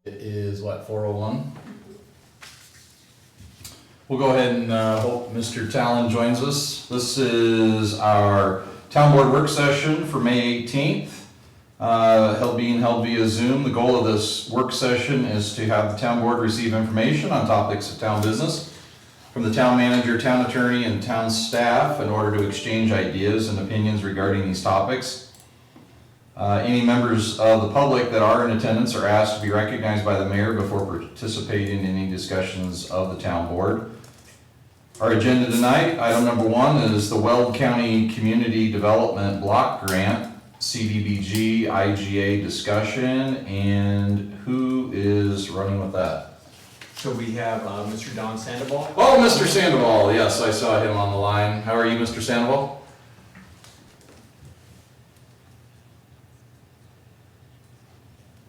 It is what, 4:01? We'll go ahead and hope Mr. Talon joins us. This is our town board work session for May 18th, being held via Zoom. The goal of this work session is to have the town board receive information on topics of town business from the town manager, town attorney, and town staff in order to exchange ideas and opinions regarding these topics. Any members of the public that are in attendance are asked to be recognized by the mayor before participating in any discussions of the town board. Our agenda tonight, item number 1 is the Weld County Community Development Block Grant, Cdbg, IGA discussion, and who is running with that? So we have Mr. Don Sandoval. Oh, Mr. Sandoval, yes, I saw him on the line. How are you, Mr. Sandoval?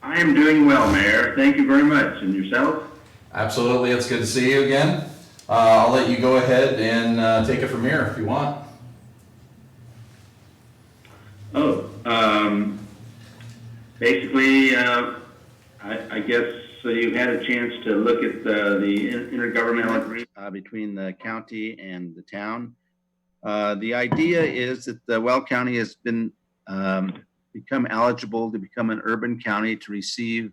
I am doing well, Mayor. Thank you very much. And yourself? Absolutely, it's good to see you again. I'll let you go ahead and take it from here if you want. Basically, I guess you've had a chance to look at the intergovernmental agreement between the county and the town. The idea is that the Weld County has been become eligible to become an urban county to receive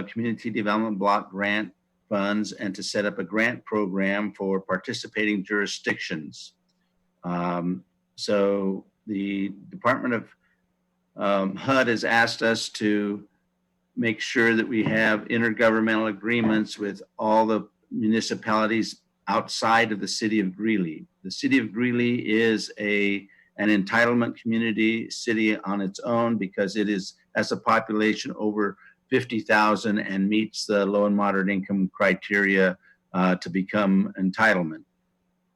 community development block grant funds and to set up a grant program for participating jurisdictions. So the Department of HUD has asked us to make sure that we have intergovernmental agreements with all the municipalities outside of the city of Greeley. The city of Greeley is an entitlement community city on its own because it has a population over 50,000 and meets the low and moderate income criteria to become entitlement.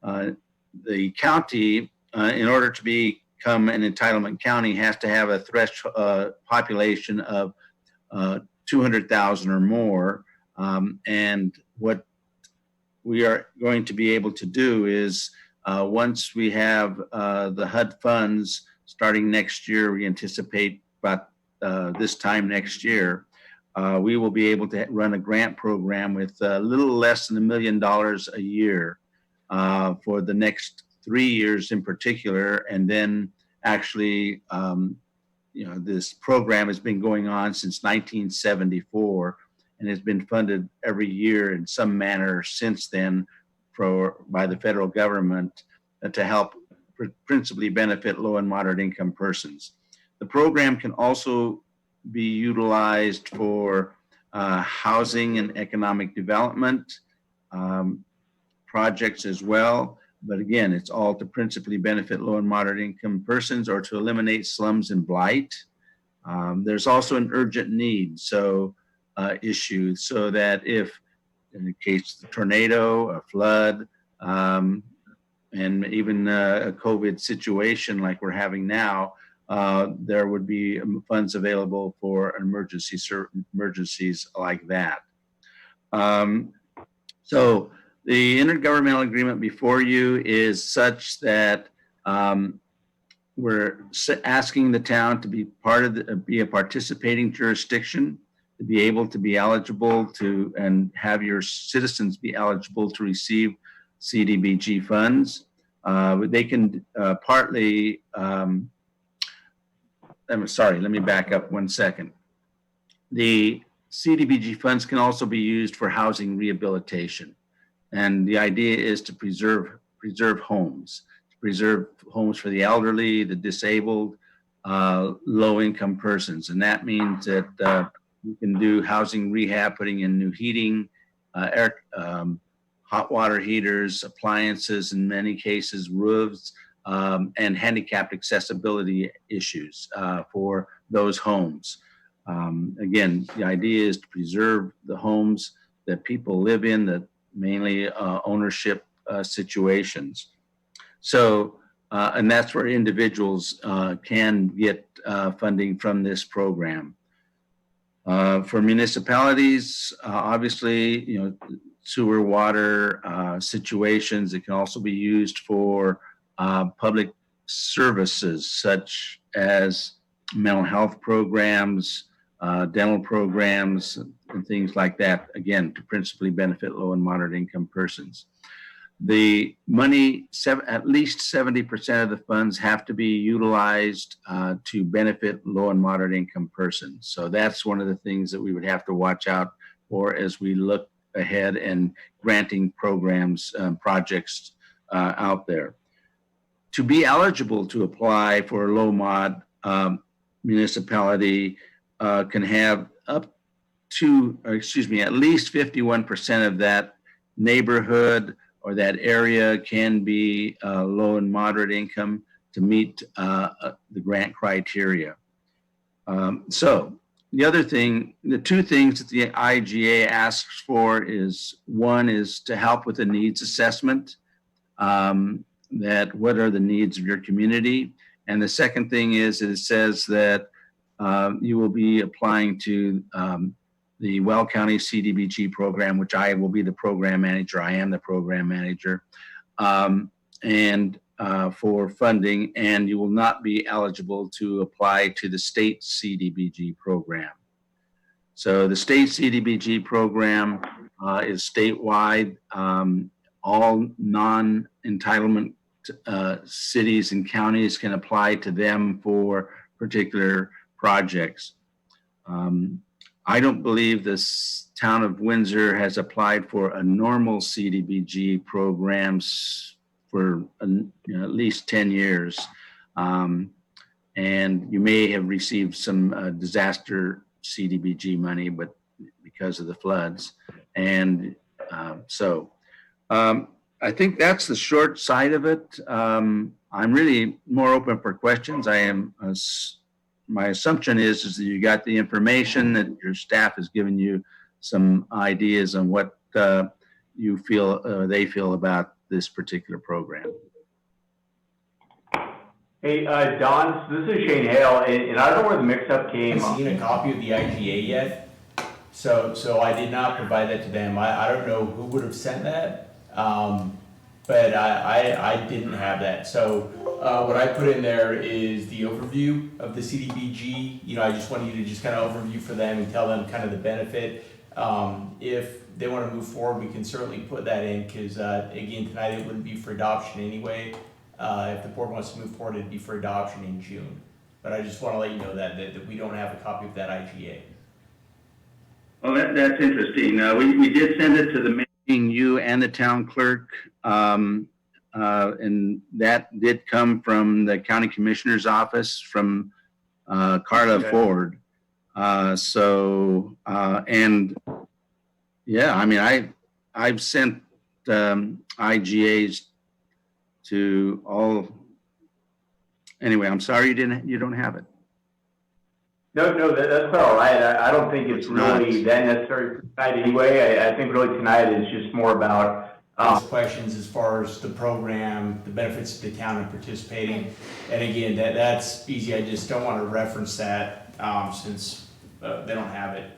The county, in order to become an entitlement county, has to have a threshold population of 200,000 or more. And what we are going to be able to do is once we have the HUD funds starting next year, we anticipate about this time next year, we will be able to run a grant program with a little less than $1 million a year for the next 3 years in particular. And then actually, this program has been going on since 1974 and has been funded every year in some manner since then by the federal government to help principally benefit low and moderate income persons. The program can also be utilized for housing and economic development projects as well. But again, it's all to principally benefit low and moderate income persons or to eliminate slums and blight. There's also an urgent need issue so that if in the case of a tornado, a flood, and even a COVID situation like we're having now, there would be funds available for emergencies like that. So the intergovernmental agreement before you is such that we're asking the town to be be a participating jurisdiction, to be able to be eligible to and have your citizens be eligible to receive Cdbg funds. They can partly, I'm sorry, let me back up 1 second. The Cdbg funds can also be used for housing rehabilitation. And the idea is to preserve homes, for the elderly, the disabled, low-income persons. And that means that you can do housing rehab, putting in new heating, hot water heaters, appliances, in many cases, roofs, and handicapped accessibility issues for those homes. Again, the idea is to preserve the homes that people live in, that mainly ownership situations. So, and that's where individuals can get funding from this program. For municipalities, obviously, sewer, water situations, it can also be used for public services such as mental health programs, dental programs, and things like that, again, to principally benefit low and moderate income persons. The money, at least 70% of the funds have to be utilized to benefit low and moderate income persons. So that's one of the things that we would have to watch out for as we look ahead and granting programs, projects out there. To be eligible to apply for a low mod municipality can have at least 51% of that neighborhood or that area can be low and moderate income to meet the grant criteria. So the two things that the IGA asks for is, one is to help with the needs assessment, that what are the needs of your community. And the second thing is it says that you will be applying to the Well County Cdbg program, which I will be the program manager. I am the program manager, and for funding, and you will not be eligible to apply to the state Cdbg program. So the state Cdbg program is statewide. All non-entitlement cities and counties can apply to them for particular projects. I don't believe this town of Windsor has applied for a normal Cdbg programs for at least 10 years. And you may have received some disaster Cdbg money, but because of the floods. And I think that's the short side of it. I'm really more open for questions. My assumption is that you got the information, that your staff has given you some ideas on what you feel, they feel about this particular program. Hey, Don, this is Shane Hale, and I don't know where the mix-up I came. haven't seen a copy of the IGA yet, so I did not provide that to them. I don't know who would have sent that, but I didn't have that. So what I put in there is the overview of the Cdbg. You know, I just want you to just kind of overview for them and tell them kind of the benefit. If they want to move forward, we can certainly put that in, because again, tonight it wouldn't be for adoption anyway. If the board wants to move forward, it'd be for adoption in June. But I just want to let you know that we don't have a copy of that IGA. Well, that's interesting. We did send it to the main, you and the town clerk, and that did come from the county commissioner's office, from Carla Okay. Ford. And yeah, I mean, I've sent IGAs to all. Anyway, I'm sorry you don't have it. No, that's all right. I don't think it's really that necessary tonight anyway. I think really tonight is just more about Questions as far as the program, the benefits to the town in participating. And again, that's easy. I just don't want to reference that since they don't have it.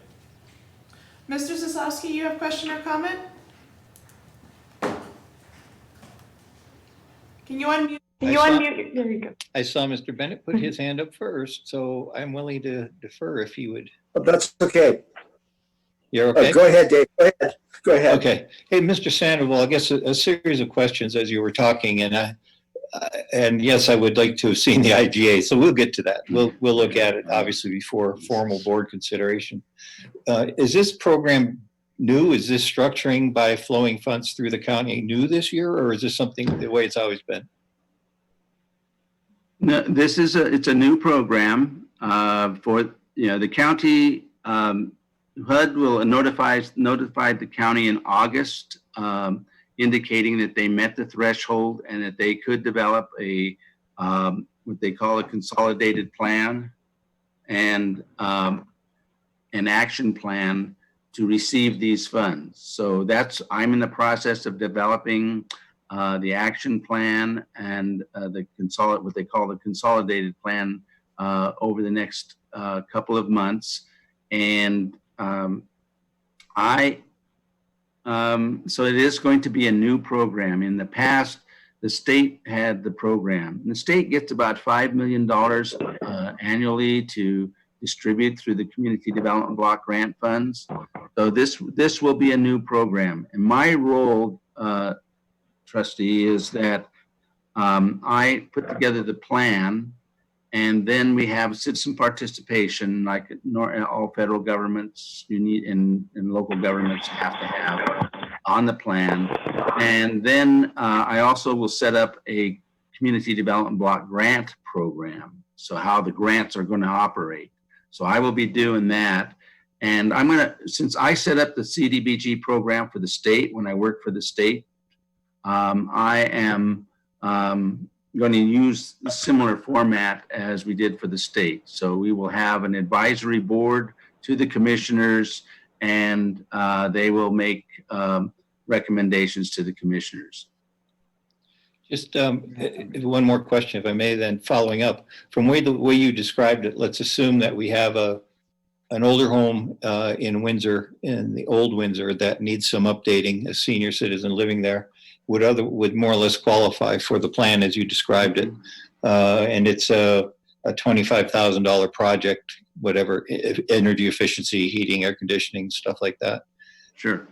Mr. Zasowski, you have a question or comment? Can you unmute? Can you unmute? There you go. I saw Mr. Bennett put his hand up first, so I'm willing to defer if he would. Oh, that's okay. You're okay? Go ahead, Dave. Go ahead. Okay. Hey, Mr. Sandoval, I guess a series of questions as you were talking, and yes, I would like to have seen the IGA, so we'll get to that. We'll look at it obviously before formal board consideration. Is this program new? Is this structuring by flowing funds through the county new this year, or is this something the way it's always been? No, it's a new program for the county. HUD will notify the county in August, indicating that they met the threshold and that they could develop a what they call a consolidated plan and an action plan to receive these funds. So I'm in the process of developing the action plan and what they call the consolidated plan over the next couple of months. And so it is going to be a new program. In the past, the state had the program. And the state gets about $5 million annually to distribute through the Community Development Block Grant Funds. So this will be a new program. And my role, trustee, is that I put together the plan, and then we have citizen participation, like all federal governments you need and local governments have to have on the plan. And then I also will set up a Community Development Block Grant program. So how the grants are going to operate. So I will be doing that. And I'm going to, since I set up the Cdbg program for the state when I worked for the state, I am going to use a similar format as we did for the state. So we will have an advisory board to the commissioners, and they will make recommendations to the commissioners. Just one more question, if I may, then following up. From the way you described it, let's assume that we have an older home in Windsor, in the old Windsor, that needs some updating, a senior citizen living there, would more or less qualify for the plan as you described it. And it's a $25,000 project, whatever, energy efficiency, heating, air conditioning, stuff like that. Sure.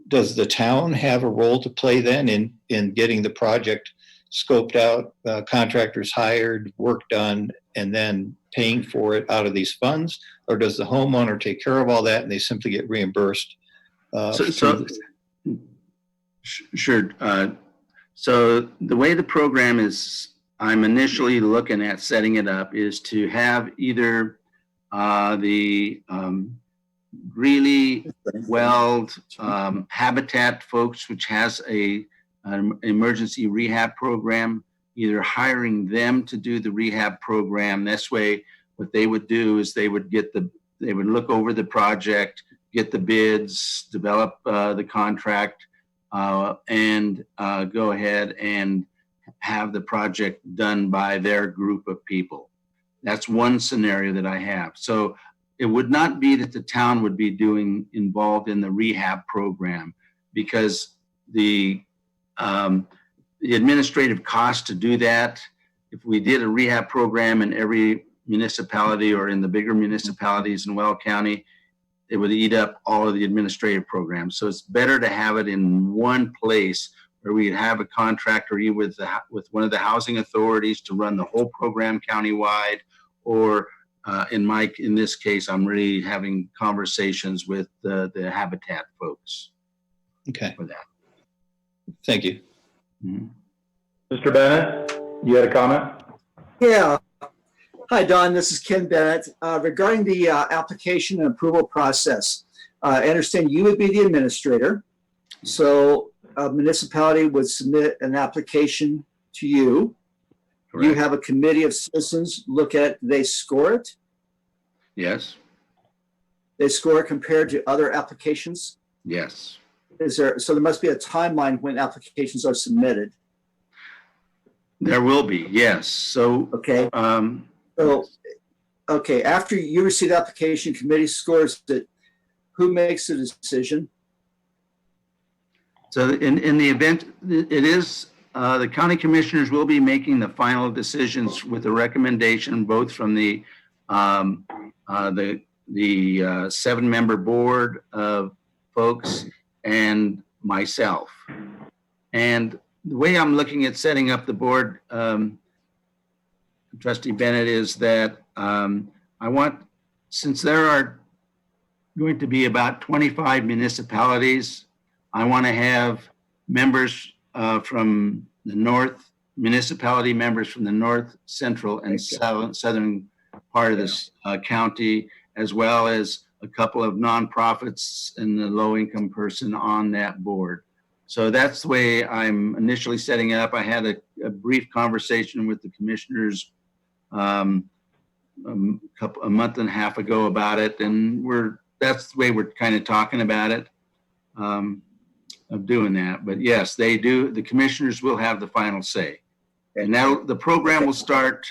Does the town have a role to play then in getting the project scoped out, contractors hired, work done, and then paying for it out of these funds? Or does the homeowner take care of all that and they simply get reimbursed? Sure. So the way the program is, I'm initially looking at setting it up is to have either the really well habitat folks, which has an emergency rehab program, either hiring them to do the rehab program. This way, what they would do is they would look over the project, get the bids, develop the contract, and go ahead and have the project done by their group of people. That's one scenario that I have. So it would not be that the town would be involved in the rehab program, because the administrative cost to do that, if we did a rehab program in every municipality or in the bigger municipalities in Weld County, it would eat up all of the administrative programs. So it's better to have it in one place where we have a contractor with one of the housing authorities to run the whole program countywide, or in this case, I'm really having conversations with the habitat folks. Okay. For that. Thank you. Mm-hmm. Mr. Bennett, you had a comment? Yeah. Hi, Don. This is Ken Bennett. Regarding the application and approval process, I understand you would be the administrator. So a municipality would submit an application to you. Correct. You have a committee of citizens look at, they score it. Yes. They score it compared to other applications. Yes. So there must be a timeline when applications are submitted. There will be. Yes. So. Okay. Okay. After you receive the application, committee scores it. Who makes the decision? So in the event, it is the county commissioners will be making the final decisions with a recommendation both from the 7-member board of folks and myself. And the way I'm looking at setting up the board, Trustee Bennett, is that I want, since there are going to be about 25 municipalities, I want to have members from the north, municipality members from the north, central, and southern part of this county, as well as a couple of nonprofits and the low-income person on that board. So that's the way I'm initially setting it up. I had a brief conversation with the commissioners a month and a half ago about it, and that's the way we're kind of talking about it, of doing that. But yes, they do. The commissioners will have the final say. And now the program will start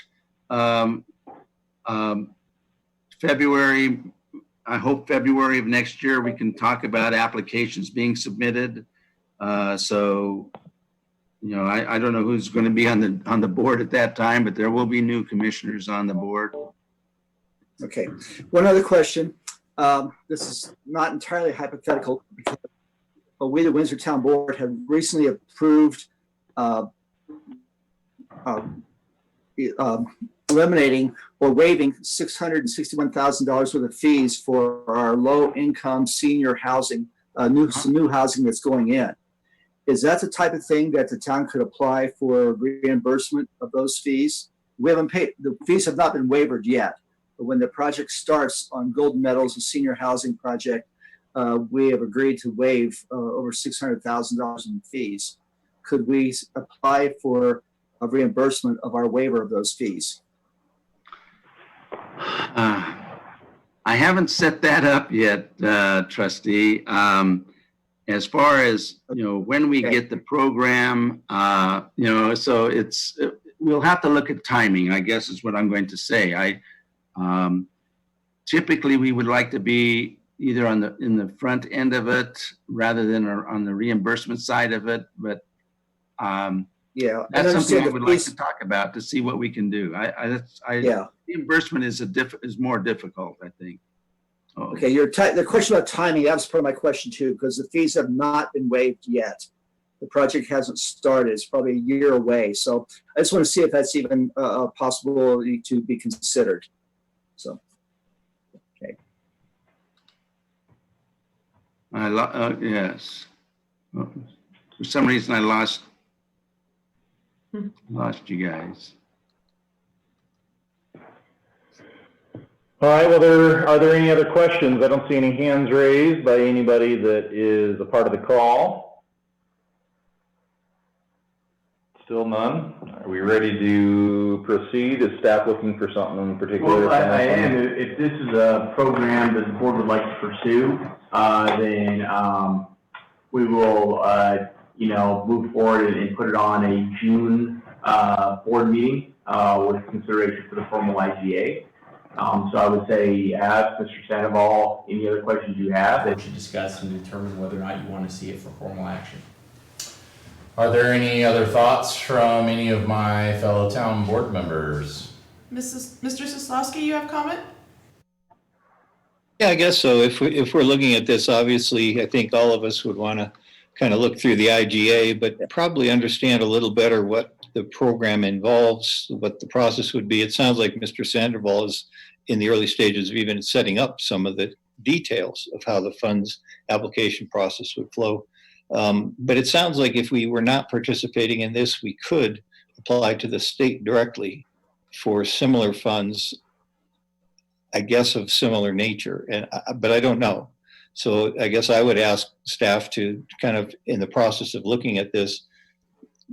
February. I hope February of next year we can talk about applications being submitted. So, you know, I don't know who's going to be on the board at that time, but there will be new commissioners on the board. Okay. One other question. This is not entirely hypothetical, but we, the Windsor Town Board, have recently approved eliminating or waiving $661,000 worth of fees for our low-income senior housing, some new housing that's going in. Is that the type of thing that the town could apply for reimbursement of those fees? We haven't paid, the fees have not been waived yet, but when the project starts on Golden Meadows, a senior housing project, we have agreed to waive over $600,000 in fees. Could we apply for a reimbursement of our waiver of those fees? I haven't set that up yet, trustee. As far as, when we get the program, so we'll have to look at timing, I guess is what I'm going to say. Typically we would like to be either in the front end of it rather than on the reimbursement side of it, but Yeah, that's something I would like to talk about to see what we can do. Reimbursement is more difficult, I think. Oh. Okay, the question about timing, that was part of my question too, because the fees have not been waived yet. The project hasn't started. It's probably a year away. So I just want to see if that's even a possibility to be considered. So, okay. Yes. For some reason, I lost you guys. All right, well, are there any other questions? I don't see any hands raised by anybody that is a part of the call. Still none. Are we ready to proceed? Is staff looking for something in particular? Well, I am. If this is a program that the board would like to pursue, then we will, move forward and put it on a June board meeting with consideration for the formal IGA. So I would say ask Mr. Sandoval any other questions you have That should discuss and determine whether or not you want to see it for formal action. Are there any other thoughts from any of my fellow town board members? Mr. Soslowski, you have comment? Yeah, I guess so. If we're looking at this, obviously, I think all of us would want to kind of look through the IGA, but probably understand a little better what the program involves, what the process would be. It sounds like Mr. Sandoval is in the early stages of even setting up some of the details of how the funds application process would flow. But it sounds like if we were not participating in this, we could apply to the state directly for similar funds, I guess of similar nature, but I don't know. So I guess I would ask staff to kind of, in the process of looking at this,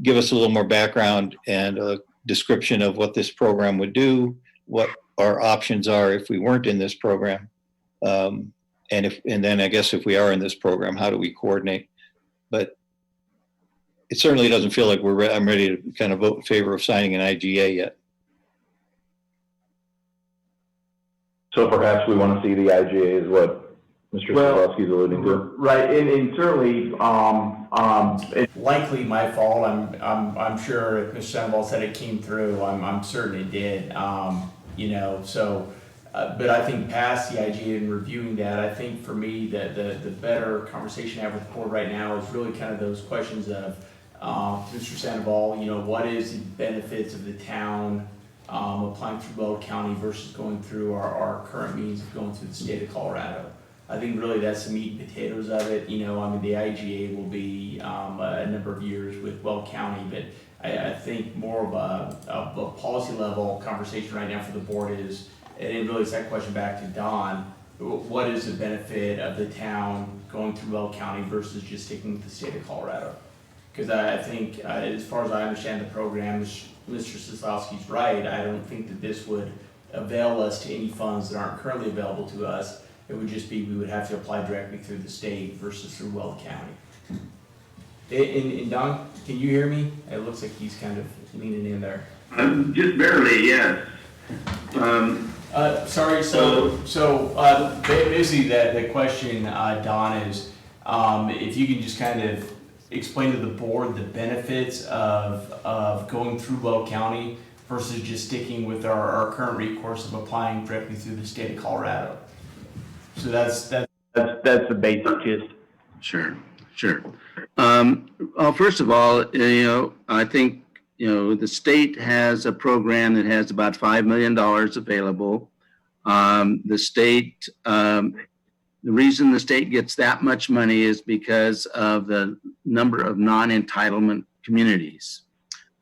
give us a little more background and a description of what this program would do, what our options are if we weren't in this program. And then I guess if we are in this program, how do we coordinate? But it certainly doesn't feel like I'm ready to kind of vote in favor of signing an IGA yet. So perhaps we want to see the IGA is what Mr. Soslowski is alluding to. Right, and certainly, It's likely my fault. I'm sure if Mr. Sandoval said it came through, I'm certain it did. But I think past the IGA and reviewing that, I think for me that the better conversation I have with the board right now is really kind of those questions of Mr. Sandoval, what is the benefits of the town applying through Weld County versus going through our current means of going through the state of Colorado. I think really that's the meat and potatoes of it. The IGA will be a number of years with Weld County, but I think more of a policy level conversation right now for the board is, and it really is that question back to Don, what is the benefit of the town going through Weld County versus just sticking with the state of Colorado? Because I think, as far as I understand the program, Mr. Soslowski's right. I don't think that this would avail us to any funds that aren't currently available to us. It would just be, we would have to apply directly through the state versus through Weld County. And Don, can you hear me? It looks like he's kind of leaning in there. Just barely, yes. Sorry, basically the question, Don, is if you can just kind of explain to the board the benefits of going through Weld County versus just sticking with our current recourse of applying directly through the state of Colorado. So that's the basic gist. Sure, sure. Well, first of all, I think, the state has a program that has about $5 million available. The reason the state gets that much money is because of the number of non-entitlement communities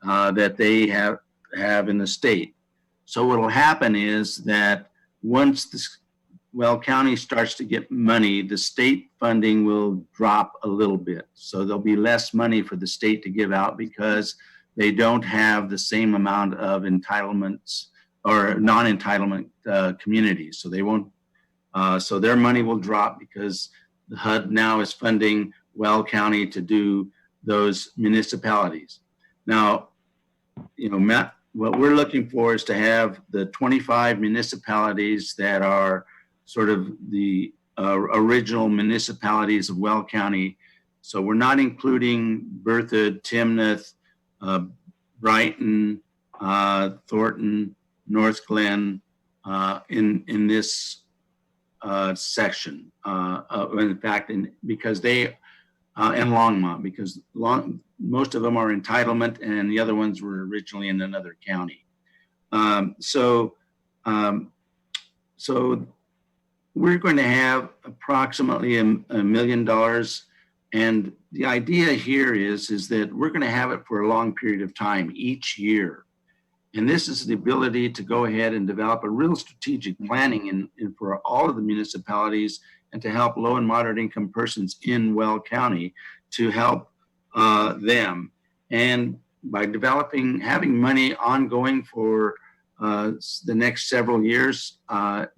that they have in the state. So what will happen is that once Weld County starts to get money, the state funding will drop a little bit. So there'll be less money for the state to give out because they don't have the same amount of entitlements or non-entitlement communities. So they won't. So their money will drop because the HUD now is funding Weld County to do those municipalities. Now, Matt, what we're looking for is to have the 25 municipalities that are sort of the original municipalities of Weld County. So we're not including Berthoud, Timnath, Brighton, Thornton, North Glen in this section. In fact, because they and Longmont, because most of them are entitlement, and the other ones were originally in another county. So we're going to have approximately $1 million, and the idea here is that we're going to have it for a long period of time each year. And this is the ability to go ahead and develop a real strategic planning for all of the municipalities and to help low and moderate income persons in Weld County to help them. And by having money ongoing for the next several years, I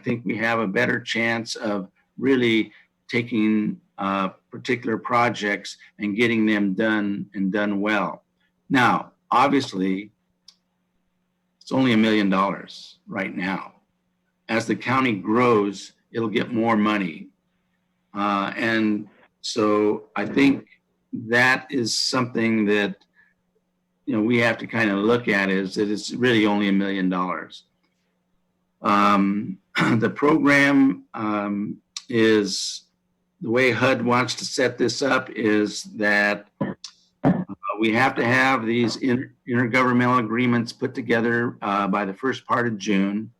think we have a better chance of really taking particular projects and getting them done and done well. Now, obviously, it's only $1 million right now. As the county grows, it'll get more money. And so I think that is something that, we have to kind of look at, is that it's really only $1 million. The program is, the way HUD wants to set this up is that we have to have these intergovernmental agreements put together by the first part of June.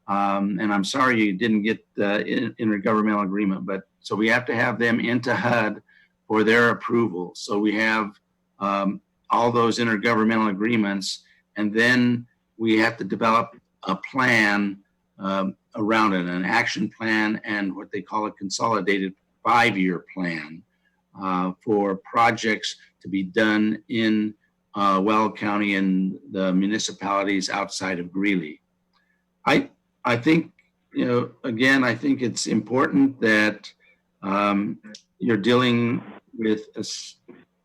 And I'm sorry you didn't get the intergovernmental agreement, but so we have to have them into HUD for their approval. So we have all those intergovernmental agreements, and then we have to develop a plan around it, an action plan, and what they call a consolidated 5-year plan for projects to be done in Weld County and the municipalities outside of Greeley. I think, again, I think it's important that you're dealing with a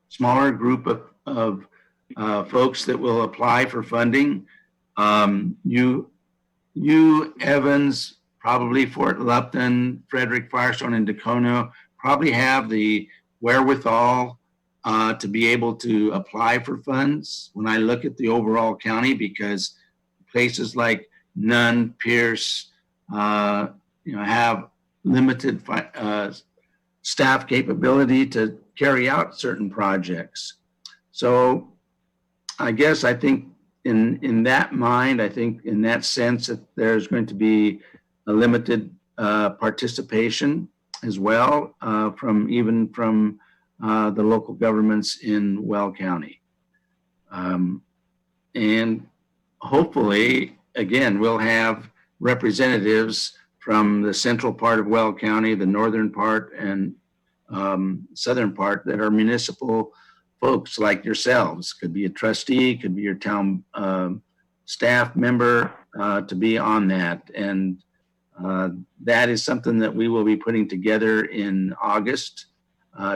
smaller group of folks that will apply for funding. You, Evans, probably Fort Lupton, Frederick, Firestone, and Dacono probably have the wherewithal to be able to apply for funds when I look at the overall county, because places like Nunn, Pierce, have limited staff capability to carry out certain projects. So I guess I think in that mind, I think in that sense that there's going to be a limited participation as well from the local governments in Weld County. And hopefully, again, we'll have representatives from the central part of Weld County, the northern part, and southern part that are municipal folks like yourselves. Could be a trustee, could be your town staff member to be on that. And that is something that we will be putting together in August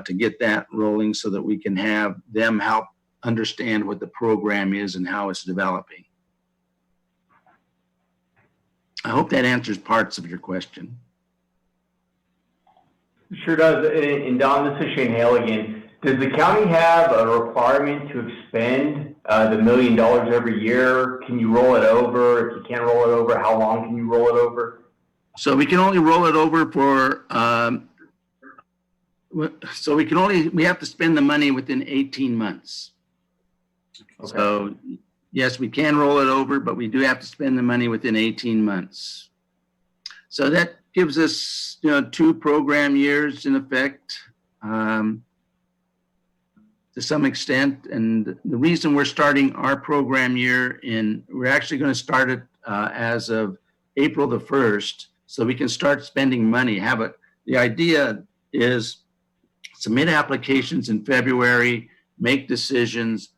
to get that rolling so that we can have them help understand what the program is and how it's developing. I hope that answers parts of your question. Sure does. And Don, this is Shane Hale again. Does the county have a requirement to expend the $1 million every year? Can you roll it over? If you can't roll it over, how long can you roll it over? So we can only roll it over for, we have to spend the money within 18 months. Okay. So yes, we can roll it over, but we do have to spend the money within 18 months. So that gives us, 2 program years in effect, to some extent. And the reason we're starting our program year we're actually going to start it as of April the 1st, so we can start spending money. The idea is submit applications in February, make decisions,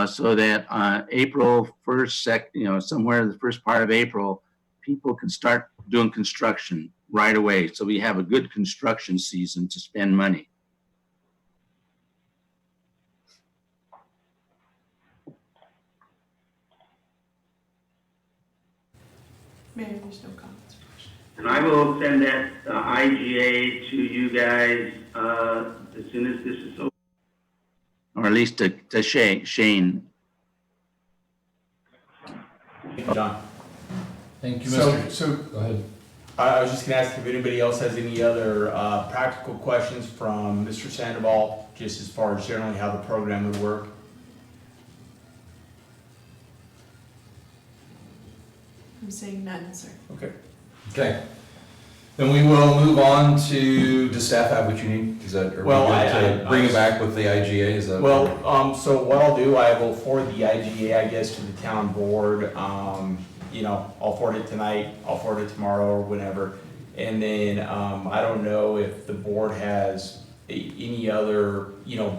so that April 1st, somewhere the first part of April, people can start doing construction right away. So we have a good construction season to spend money. Mayor, there's no comments or questions. And I will send that IGA to you guys as soon as this is over. Or at least to Shane. Thank you, Don. Thank you, So, Mr. so Go ahead. I was just gonna ask if anybody else has any other practical questions from Mr. Sandoval, just as far as generally how the program would work. I'm saying none, sir. Okay. Okay. Then we will move on to, does staff have what you need? Is that, are we Well, good to bring it back with the IGA? Is that? Well, so what I'll do, I will forward the IGA, I guess, to the town board. I'll forward it tonight, I'll forward it tomorrow or whenever. And then, I don't know if the board has any other,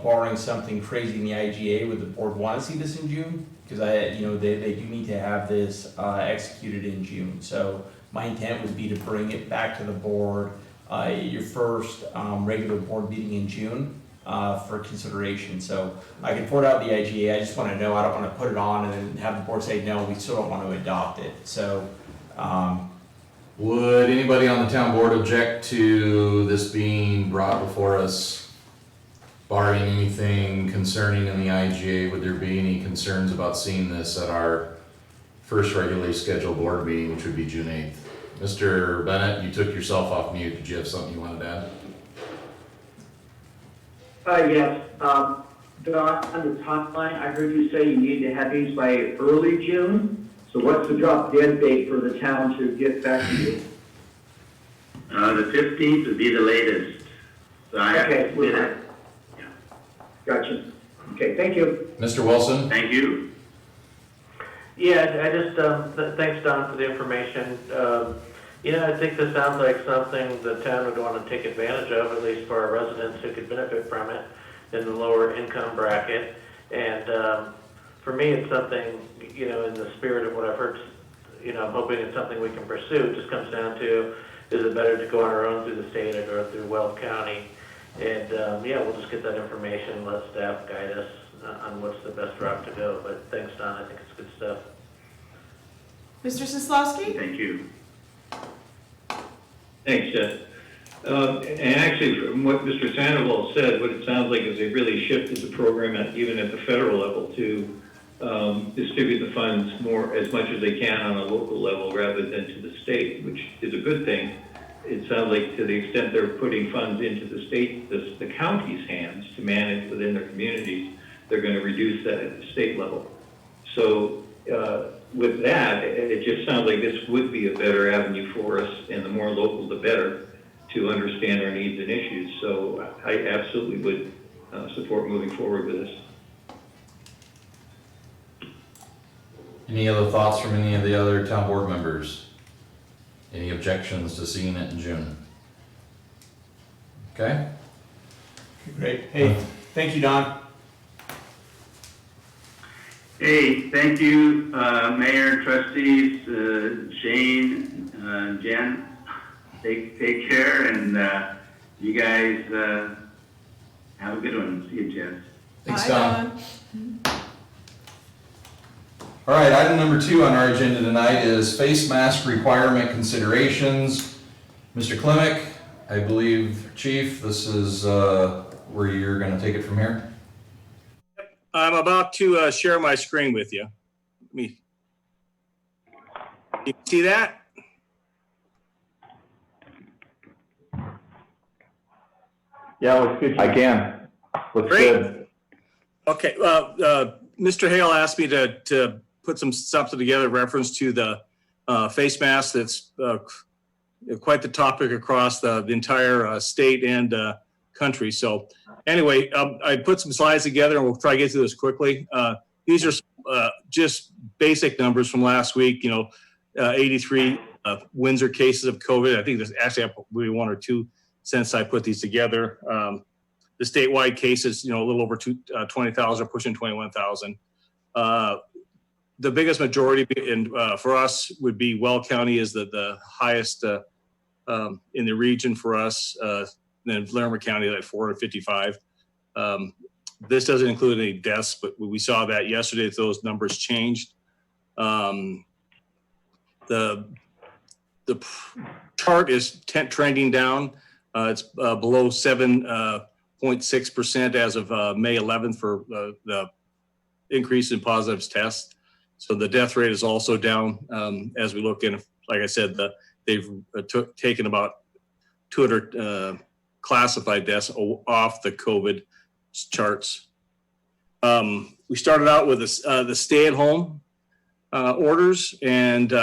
barring something crazy in the IGA, would the board want to see this in June? Because they do need to have this executed in June. So my intent would be to bring it back to the board, your first regular board meeting in June for consideration. So I can forward out the IGA. I just want to know, I don't want to put it on and then have the board say, no, we still don't want to adopt it. So, Would anybody on the town board object to this being brought before us? Barring anything concerning in the IGA, would there be any concerns about seeing this at our first regularly scheduled board meeting, which would be June 8th? Mr. Bennett, you took yourself off mute. Did you have something you wanted to add? Yes. Don, on the timeline, I heard you say you need to have these by early June. So what's the drop dead date for the town to get back to you? The 15th would be the latest. So I have to submit it. Gotcha. Okay, thank you. Mr. Wilson? Thank you. Yeah, I just, thanks Don for the information. I think this sounds like something the town would want to take advantage of, at least for our residents who could benefit from it in the lower income bracket. And for me, it's something, in the spirit of what I've heard, I'm hoping it's something we can pursue. It just comes down to, is it better to go on our own through the state or go through Weld County? And we'll just get that information, let staff guide us on what's the best route to go. But thanks, Don, I think it's good stuff. Mr. Sislowski? Thank you. Thanks, Jess. And actually, from what Mr. Sandoval said, what it sounds like is they really shifted the program even at the federal level to distribute the funds as much as they can on a local level rather than to the state, which is a good thing. It sounds like to the extent they're putting funds into the county's hands to manage within their communities, they're going to reduce that at the state level. So with that, it just sounds like this would be a better avenue for us, and the more local, the better, to understand our needs and issues. So I absolutely would support moving forward with this. Any other thoughts from any of the other town board members? Any objections to seeing it in June? Okay. Great. Hey, thank you, Don. Hey, thank you, Mayor, trustees, Shane, Jen. Take care, and you guys have a good one. See you, Jess. Thanks, Bye, Don. All right, item number 2 on our agenda tonight is face mask requirement considerations. Mr. Klimick, I believe, Chief, this is where you're going to take it from here. I'm about to share my screen with you. You see that? Yeah, looks good. I can. Looks Great. good. Okay. Mr. Hale asked me to put something together in reference to the face mask. That's quite the topic across the entire state and country. So anyway, I put some slides together and we'll try to get through this quickly. These are just basic numbers from last week. 83 Windsor cases of COVID. I think there's actually maybe one or two since I put these together. The statewide cases, a little over 20,000, pushing 21,000. The biggest majority for us would be Weld County is the highest in the region for us. Then Larimer County at 455. This doesn't include any deaths, but we saw that yesterday. Those numbers changed. The chart is trending down. It's below 7.6% as of May 11th for the increase in positive tests. So the death rate is also down as we look in. Like I said, they've taken about 200 classified deaths off the COVID charts. We started out with the stay-at-home orders, and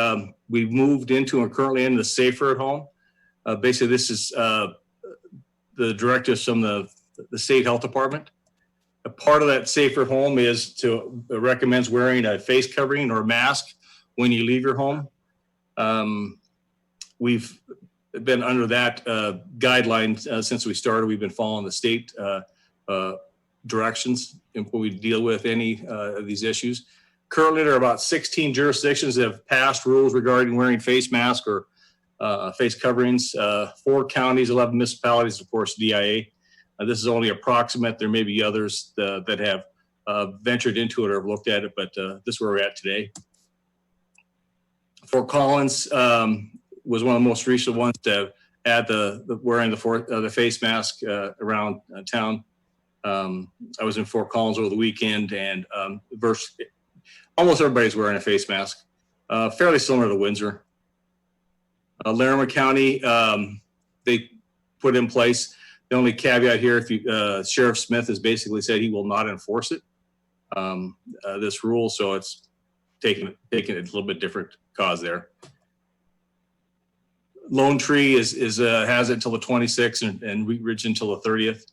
we've moved into and currently in the safer at home. Basically, this is the directives from the state health department. A part of that safer home is recommends wearing a face covering or a mask when you leave your home. We've been under that guideline since we started. We've been following the state directions when we deal with any of these issues. Currently, there are about 16 jurisdictions that have passed rules regarding wearing face masks or face coverings. 4 counties, 11 municipalities, of course, DIA. This is only approximate. There may be others that have ventured into it or have looked at it, but this is where we're at today. Fort Collins was one of the most recent ones to add the wearing the face mask around town. I was in Fort Collins over the weekend, and almost everybody's wearing a face mask. Fairly similar to Windsor. Larimer County, they put in place. The only caveat here, Sheriff Smith has basically said he will not enforce it, this rule, so it's taking a little bit different cause there. Lone Tree has it until the 26th and Wheat Ridge until the 30th.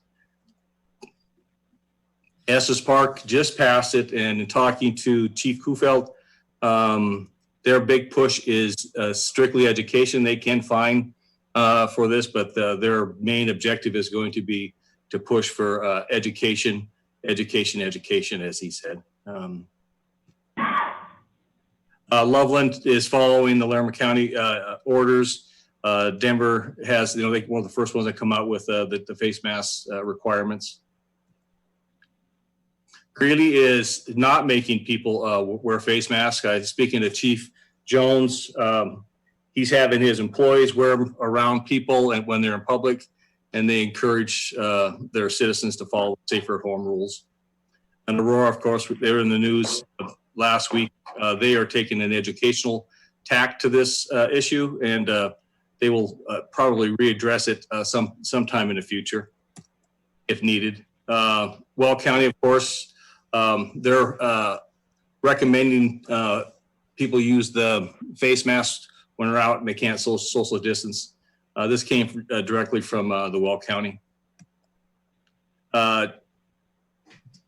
Estes Park just passed it, and in talking to Chief Kufeld, their big push is strictly education. They can fine for this, but their main objective is going to be to push for education, as he said. Loveland is following the Larimer County orders. Denver has, one of the first ones that come out with the face mask requirements. Greeley is not making people wear face masks. Speaking to Chief Jones, he's having his employees wear them around people and when they're in public, and they encourage their citizens to follow safer at home rules. And Aurora, of course, they were in the news last week. They are taking an educational tack to this issue, and they will probably readdress it sometime in the future if needed. Weld County, of course, they're recommending people use the face mask when they're out and they can't social distance. This came directly from the Weld County.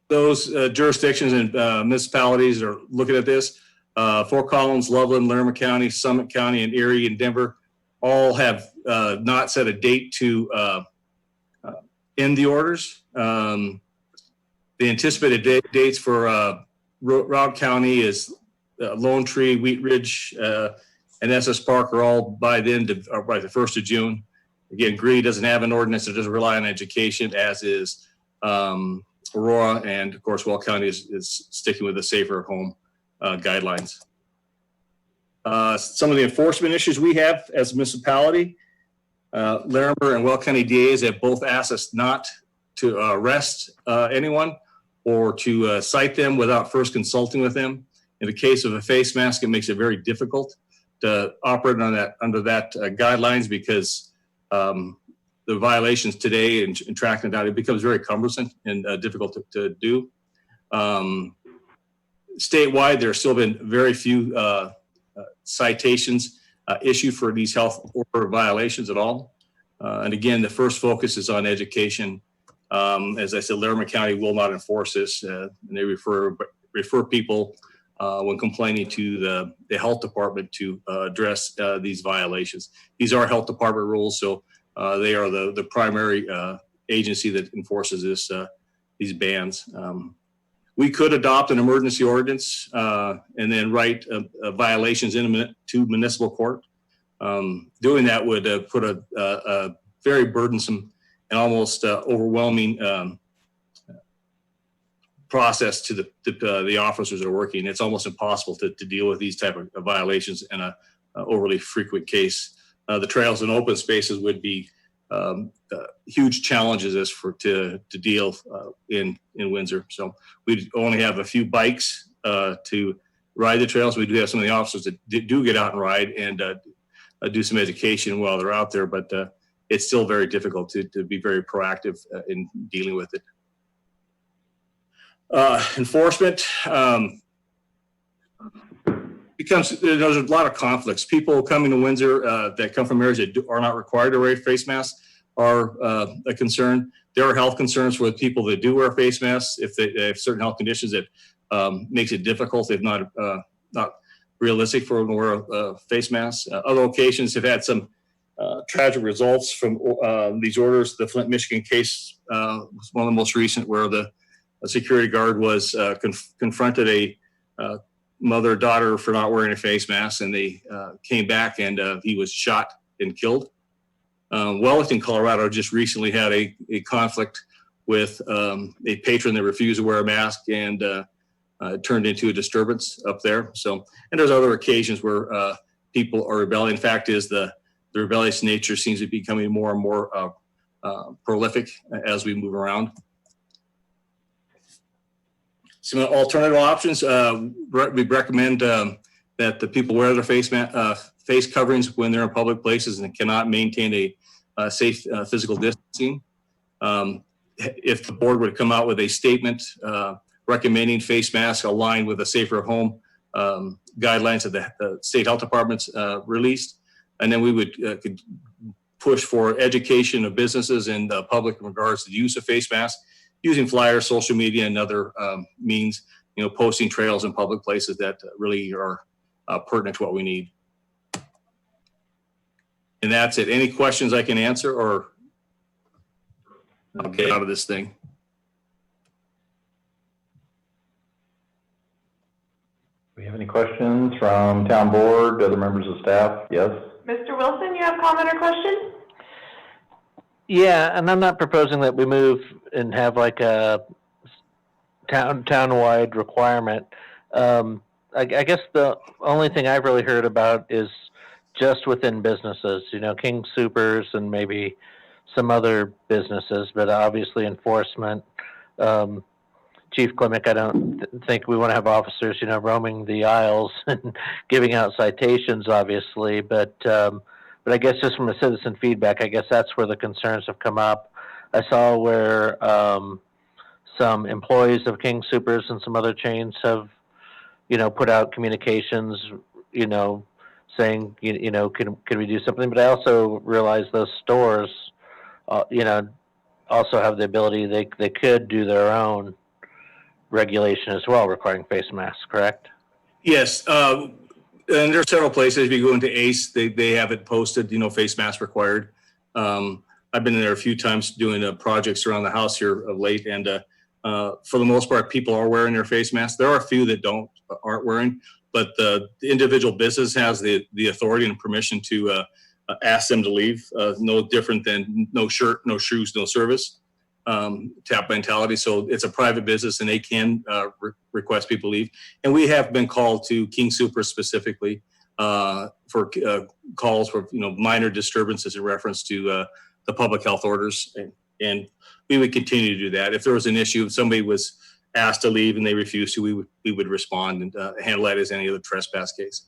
Those jurisdictions and municipalities are looking at this. Fort Collins, Loveland, Larimer County, Summit County, and Erie and Denver all have not set a date to end the orders. The anticipated dates for Route County is Lone Tree, Wheat Ridge, and Estes Park are all by the 1st of June. Again, Greeley doesn't have an ordinance; it doesn't rely on education, as is Aurora, and of course, Weld County is sticking with the safer at home guidelines. Some of the enforcement issues we have as a municipality, Larimer and Weld County DAs have both asked us not to arrest anyone or to cite them without first consulting with them. In the case of a face mask, it makes it very difficult to operate on that under that guidelines because the violations today and tracking it down, it becomes very cumbersome and difficult to do. Statewide, there have still been very few citations issued for these health order violations at all. And again, the first focus is on education. As I said, Laramie County will not enforce this, and they refer people when complaining to the health department to address these violations. These are health department rules, so they are the primary agency that enforces these bans. We could adopt an emergency ordinance and then write violations to municipal court. Doing that would put a very burdensome and almost overwhelming process to the officers that are working. It's almost impossible to deal with these type of violations in a overly frequent case. The trails and open spaces would be huge challenges to deal in Windsor. So we only have a few bikes to ride the trails. We do have some of the officers that do get out and ride and do some education while they're out there, but it's still very difficult to be very proactive in dealing with it. Enforcement there's a lot of conflicts. People coming to Windsor that come from areas that are not required to wear face masks are a concern. There are health concerns for the people that do wear face masks if they have certain health conditions that makes it difficult, if not realistic for them to wear a face mask. Other locations have had some tragic results from these orders. The Flint, Michigan case was one of the most recent, where a security guard was confronted a mother-daughter for not wearing a face mask, and they came back and he was shot and killed. Wellington, Colorado just recently had a conflict with a patron that refused to wear a mask, and it turned into a disturbance up there. So, and there's other occasions where people are rebelling. Fact is, the rebellious nature seems to be becoming more and more prolific as we move around. Some alternative options, we recommend that the people wear their face coverings when they're in public places and cannot maintain a safe physical distancing. If the board would come out with a statement recommending face masks aligned with the safer home guidelines that the state health departments released, and then we would could push for education of businesses and the public in regards to the use of face masks, using flyers, social media, and other means, posting trails in public places that really are pertinent to what we need. And that's it. Any questions I can answer, or I'll get out of this thing? Do we have any questions from town board, other members of staff? Yes? Mr. Wilson, you have comment or question? Yeah, and I'm not proposing that we move and have like a town-wide requirement. I guess the only thing I've really heard about is just within businesses, King Soopers and maybe some other businesses, but obviously enforcement. Chief Klimek, I don't think we want to have officers, roaming the aisles and giving out citations, obviously, but I guess just from a citizen feedback, I guess that's where the concerns have come up. I saw where some employees of King Soopers and some other chains have, put out communications, saying, can we do something? But I also realize those stores, also have the ability, they could do their own regulation as well, requiring face masks, correct? Yes. And there are several places. If you go into ACE, they have it posted, face mask required. I've been in there a few times doing projects around the house here of late, and for the most part, people are wearing their face masks. There are a few that aren't wearing, but the individual business has the authority and permission to ask them to leave. No different than no shirt, no shoes, no service type mentality. So it's a private business, and they can request people leave. And we have been called to King Soopers specifically for calls for minor disturbances in reference to the public health orders, and we would continue to do that. If there was an issue, if somebody was asked to leave and they refused to, we would respond and handle that as any other trespass case.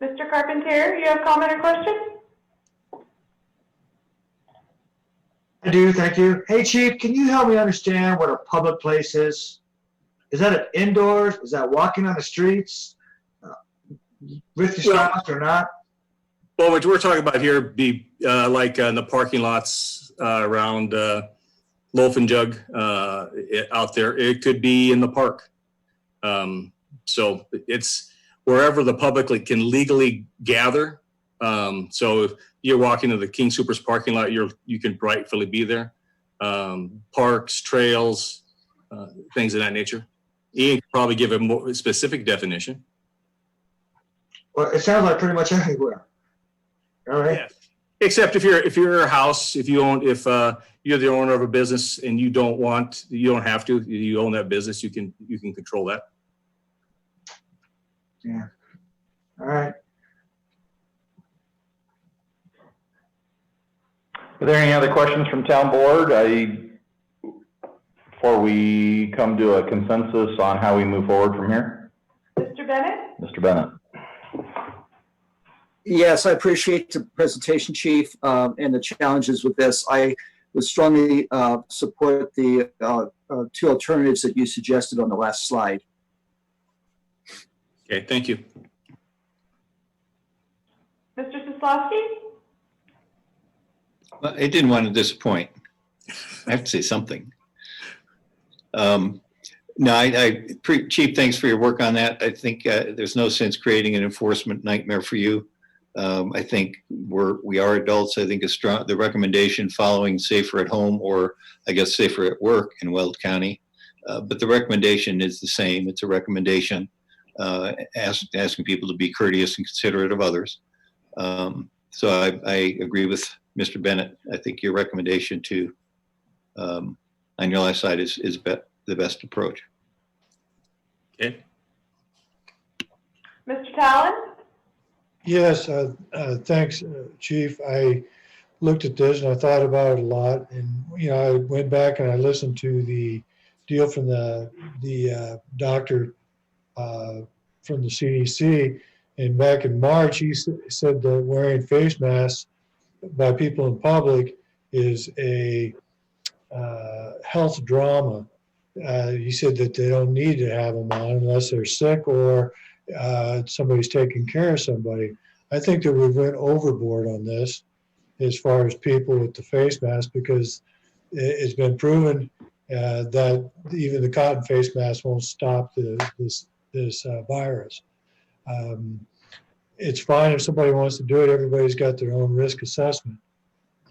Mr. Carpenter, you have a comment or question? I do, thank you. Hey, Chief, can you help me understand what a public place is? Is that an indoors? Is that walking on the streets? With your spouse or not? Well, what we're talking about here be like in the parking lots around Loaf and Jug out there. It could be in the park. So it's wherever the public can legally gather. So if you're walking to the King Soopers parking lot, you can rightfully be there. Parks, trails, things of that nature. Ian could probably give a more specific definition. Well, it sounds like pretty much everywhere. All right. Yeah. Except if you're a house, if you're the owner of a business and you don't have to, you own that business, you can control that. Yeah. All right. Are there any other questions from town board? Before we come to a consensus on how we move forward from here? Mr. Bennett? Mr. Bennett. Yes, I appreciate the presentation, Chief, and the challenges with this. I would strongly support the two alternatives that you suggested on the last slide. Okay, thank you. Mr. Soslowski? Well, I didn't want to disappoint. I have to say something. Chief, thanks for your work on that. I think there's no sense creating an enforcement nightmare for you. I think we are adults. I think the recommendation following safer at home, or I guess safer at work in Weld County, but the recommendation is the same. It's a recommendation asking people to be courteous and considerate of others. So I agree with Mr. Bennett. I think your recommendation to on your last side is the best approach. Okay. Mr. Talon? Yes, thanks, Chief. I looked at this and I thought about it a lot, and I went back and I listened to the deal from the doctor from the CDC, and back in March he said that wearing face masks by people in public is a health drama. He said that they don't need to have them on unless they're sick or somebody's taking care of somebody. I think that we went overboard on this as far as people with the face mask, because it's been proven that even the cotton face mask won't stop this virus. It's fine if somebody wants to do it. Everybody's got their own risk assessment,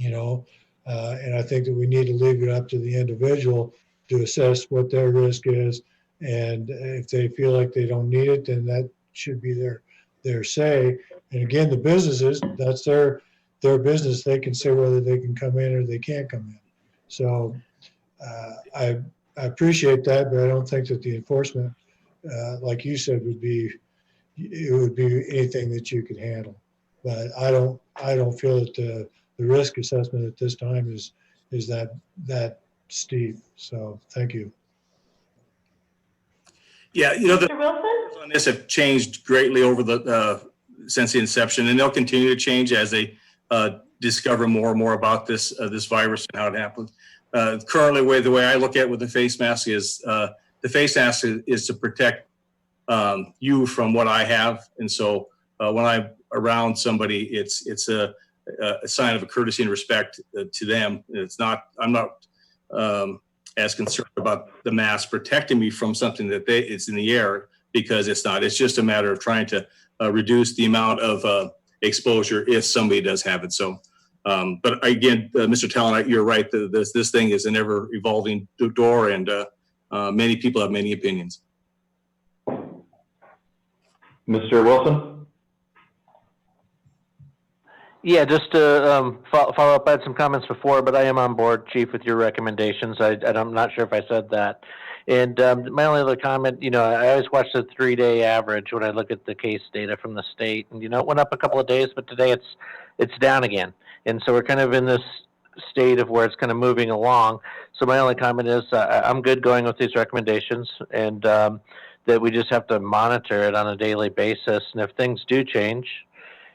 and I think that we need to leave it up to the individual to assess what their risk is. And if they feel like they don't need it, then that should be their say. And again, the businesses, that's their business. They can say whether they can come in or they can't come in. So I appreciate that, but I don't think that the enforcement, like you said, would be anything that you could handle. But I don't feel that the risk assessment at this time is that steep. So thank you. Yeah, Mr. Wilson? on this have changed greatly over since the inception, and they'll continue to change as they discover more and more about this virus and how it happens. Currently, the way I look at it with the face mask is the face mask is to protect you from what I have, and so when I'm around somebody, it's a sign of a courtesy and respect to them. I'm not as concerned about the mask protecting me from something that it's in the air, because it's not. It's just a matter of trying to reduce the amount of exposure if somebody does have it. So, but again, Mr. Talon, you're right. This thing is an ever evolving door, and many people have many opinions. Mr. Wilson? Yeah, just to follow up, I had some comments before, but I am on board, Chief, with your recommendations. I'm not sure if I said that. And my only other comment, I always watch the 3-day average when I look at the case data from the state. And, it went up a couple of days, but today it's down again. And so we're kind of in this state of where it's kind of moving along. So my only comment is I'm good going with these recommendations, and that we just have to monitor it on a daily basis. And if things do change,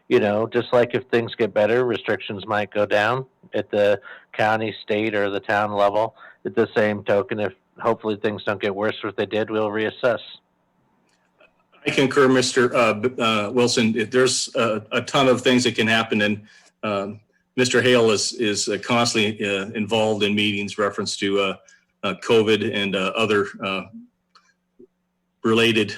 you know, just like if things get better, restrictions might go down at the county, state, or the town level. At the same token, if hopefully things don't get worse, or if they did, we'll reassess. I concur, Mr. Wilson. There's a ton of things that can happen, and Mr. Hale is constantly involved in meetings reference to COVID and other related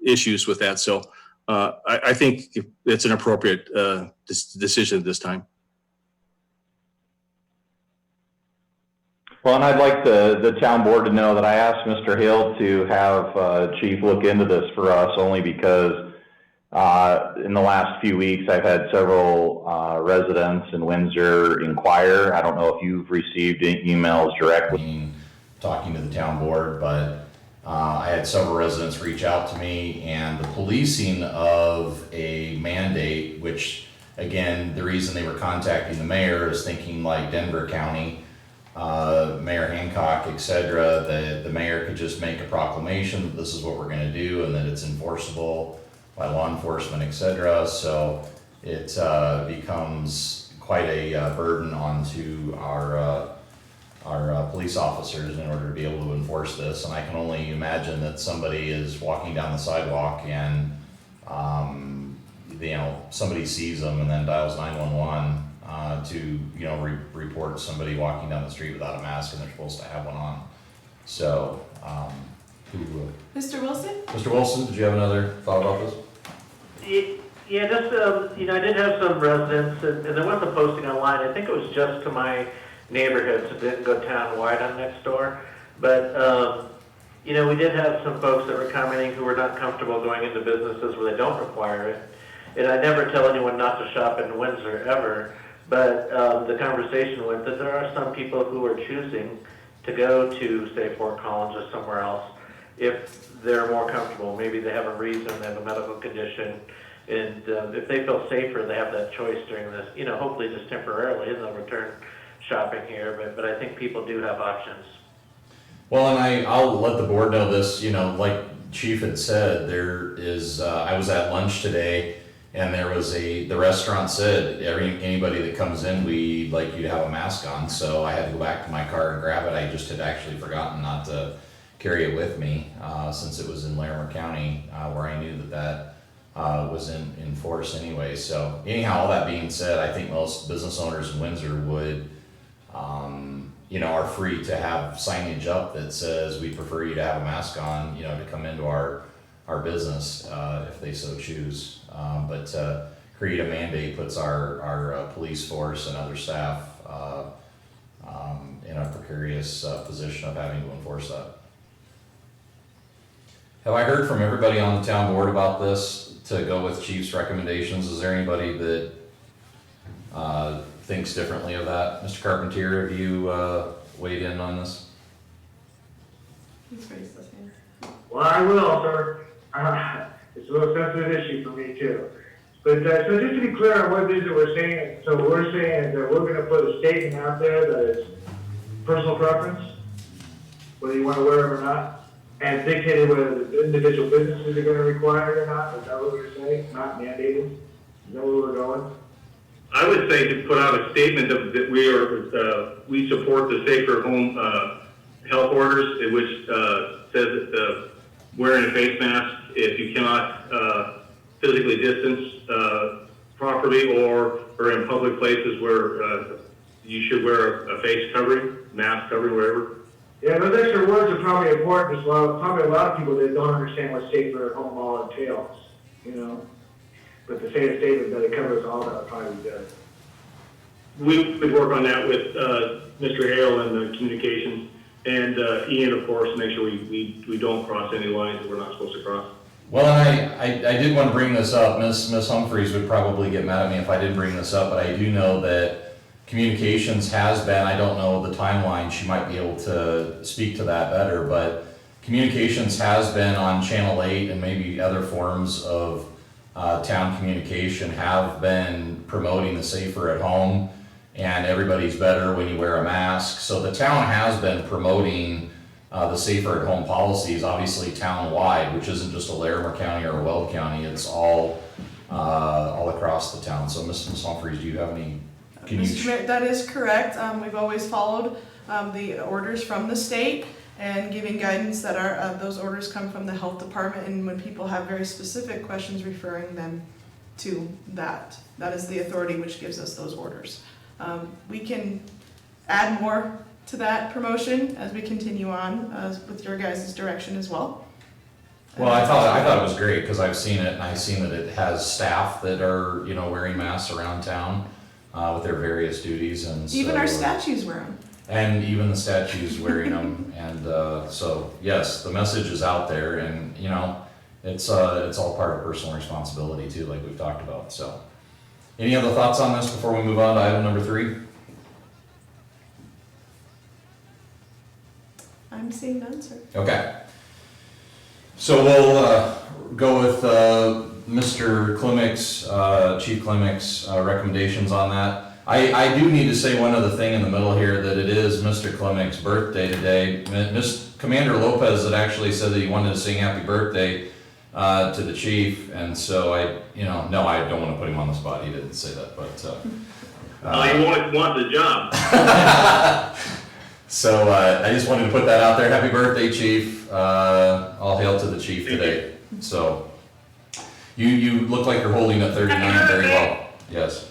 issues with that. So I think it's an appropriate decision at this time. Well, and I'd like the town board to know that I asked Mr. Hill to have Chief look into this for us, only because in the last few weeks I've had several residents in Windsor inquire. I don't know if you've received emails directly talking to the town board, but I had several residents reach out to me, and the policing of a mandate, which again, the reason they were contacting the mayor is thinking like Denver County, Mayor Hancock, etc., that the mayor could just make a proclamation that this is what we're going to do and that it's enforceable by law enforcement, etc. So it becomes quite a burden onto our police officers in order to be able to enforce this. And I can only imagine that somebody is walking down the sidewalk and you know, somebody sees them and then dials 911 to, you know, report somebody walking down the street without a mask and they're supposed to have one on. So, Mr. Wilson? Mr. Wilson, did you have another thought about this? Yeah, just, you know, I did have some residents, and there was a posting online. I think it was just to my neighborhood, so it didn't go town-wide on Nextdoor. But, you know, we did have some folks that were commenting who were not comfortable going into businesses where they don't require it. And I never tell anyone not to shop in Windsor, ever. But the conversation went that there are some people who are choosing to go to, say, Fort Collins or somewhere else if they're more comfortable. Maybe they have a reason, they have a medical condition, and if they feel safer, they have that choice during this, you know, hopefully just temporarily, and they'll return shopping here, but I think people do have options. Well, and I'll let the board know this, you know, like Chief had said, there is, I was at lunch today, and there was the restaurant said, anybody that comes in, we'd like you to have a mask on. So I had to go back to my car and grab it. I just had actually forgotten not to carry it with me since it was in Larimer County, where I knew that was in force anyway. So anyhow, all that being said, I think most business owners in Windsor would, you know, are free to have signage up that says we prefer you to have a mask on, you know, to come into our business if they so choose. But create a mandate puts our police force and other staff in a precarious position of having to enforce that. Have I heard from everybody on the town board about this to go with Chief's recommendations? Is there anybody that thinks differently of that? Mr. Carpentier, have you weighed in on this? He's raised his hand. Well, I will, sir. It's a little sensitive issue for me too. But so just to be clear on what it is that we're saying, so we're saying that we're going to put a statement out there that it's personal preference, whether you want to wear it or not, and dictated whether the individual businesses are going to require it or not. Is that what we're saying? Not mandated? Is that where we're going? I would say to put out a statement that we support the safer home health orders, which says that wearing a face mask if you cannot physically distance properly or in public places where you should wear a face covering, mask covering, wherever. Yeah, those extra words are probably important as well. Probably a lot of people that don't understand what safer home law entails, you know. But to say a statement that it covers all that would probably be good. We would work on that with Mr. Hale and the communications and Ian, of course, to make sure we don't cross any lines that we're not supposed to cross. Well, I did want to bring this up. Miss Humphreys would probably get mad at me if I didn't bring this up, but I do know that communications has been, I don't know the timeline, she might be able to speak to that better, but communications has been on Channel 8 and maybe other forms of town communication have been promoting the safer at home and everybody's better when you wear a mask. So the town has been promoting the safer at home policies, obviously town-wide, which isn't just a Larimer County or a Weld County, it's all across the town. So Ms. Humphries, do you have any, can Mr. you? Mayor, that is correct. We've always followed the orders from the state and giving guidance that those orders come from the health department, and when people have very specific questions, referring them to that. That is the authority which gives us those orders. We can add more to that promotion as we continue on with your guys' direction as well. Well, I thought it was great because I've seen it, and I've seen that it has staff that are, you know, wearing masks around town with their various duties, and Even so, our statues wear them. and even the statues wearing them, and so yes, the message is out there, and you know, it's all part of personal responsibility too, like we've talked about. So, any other thoughts on this before we move on to item number 3? I'm seeing none, sir. Okay. So we'll go with Mr. Klimek's, Chief Klimek's recommendations on that. I do need to say one other thing in the middle here, that it is Mr. Klimek's birthday today. Commander Lopez had actually said that he wanted to sing happy birthday to the chief, and so I don't want to put him on the spot. He didn't say that, but He wants the job. so I just wanted to put that out there. Happy birthday, Chief. All hail to the chief today. So you look like you're holding at 39 very well. Yes.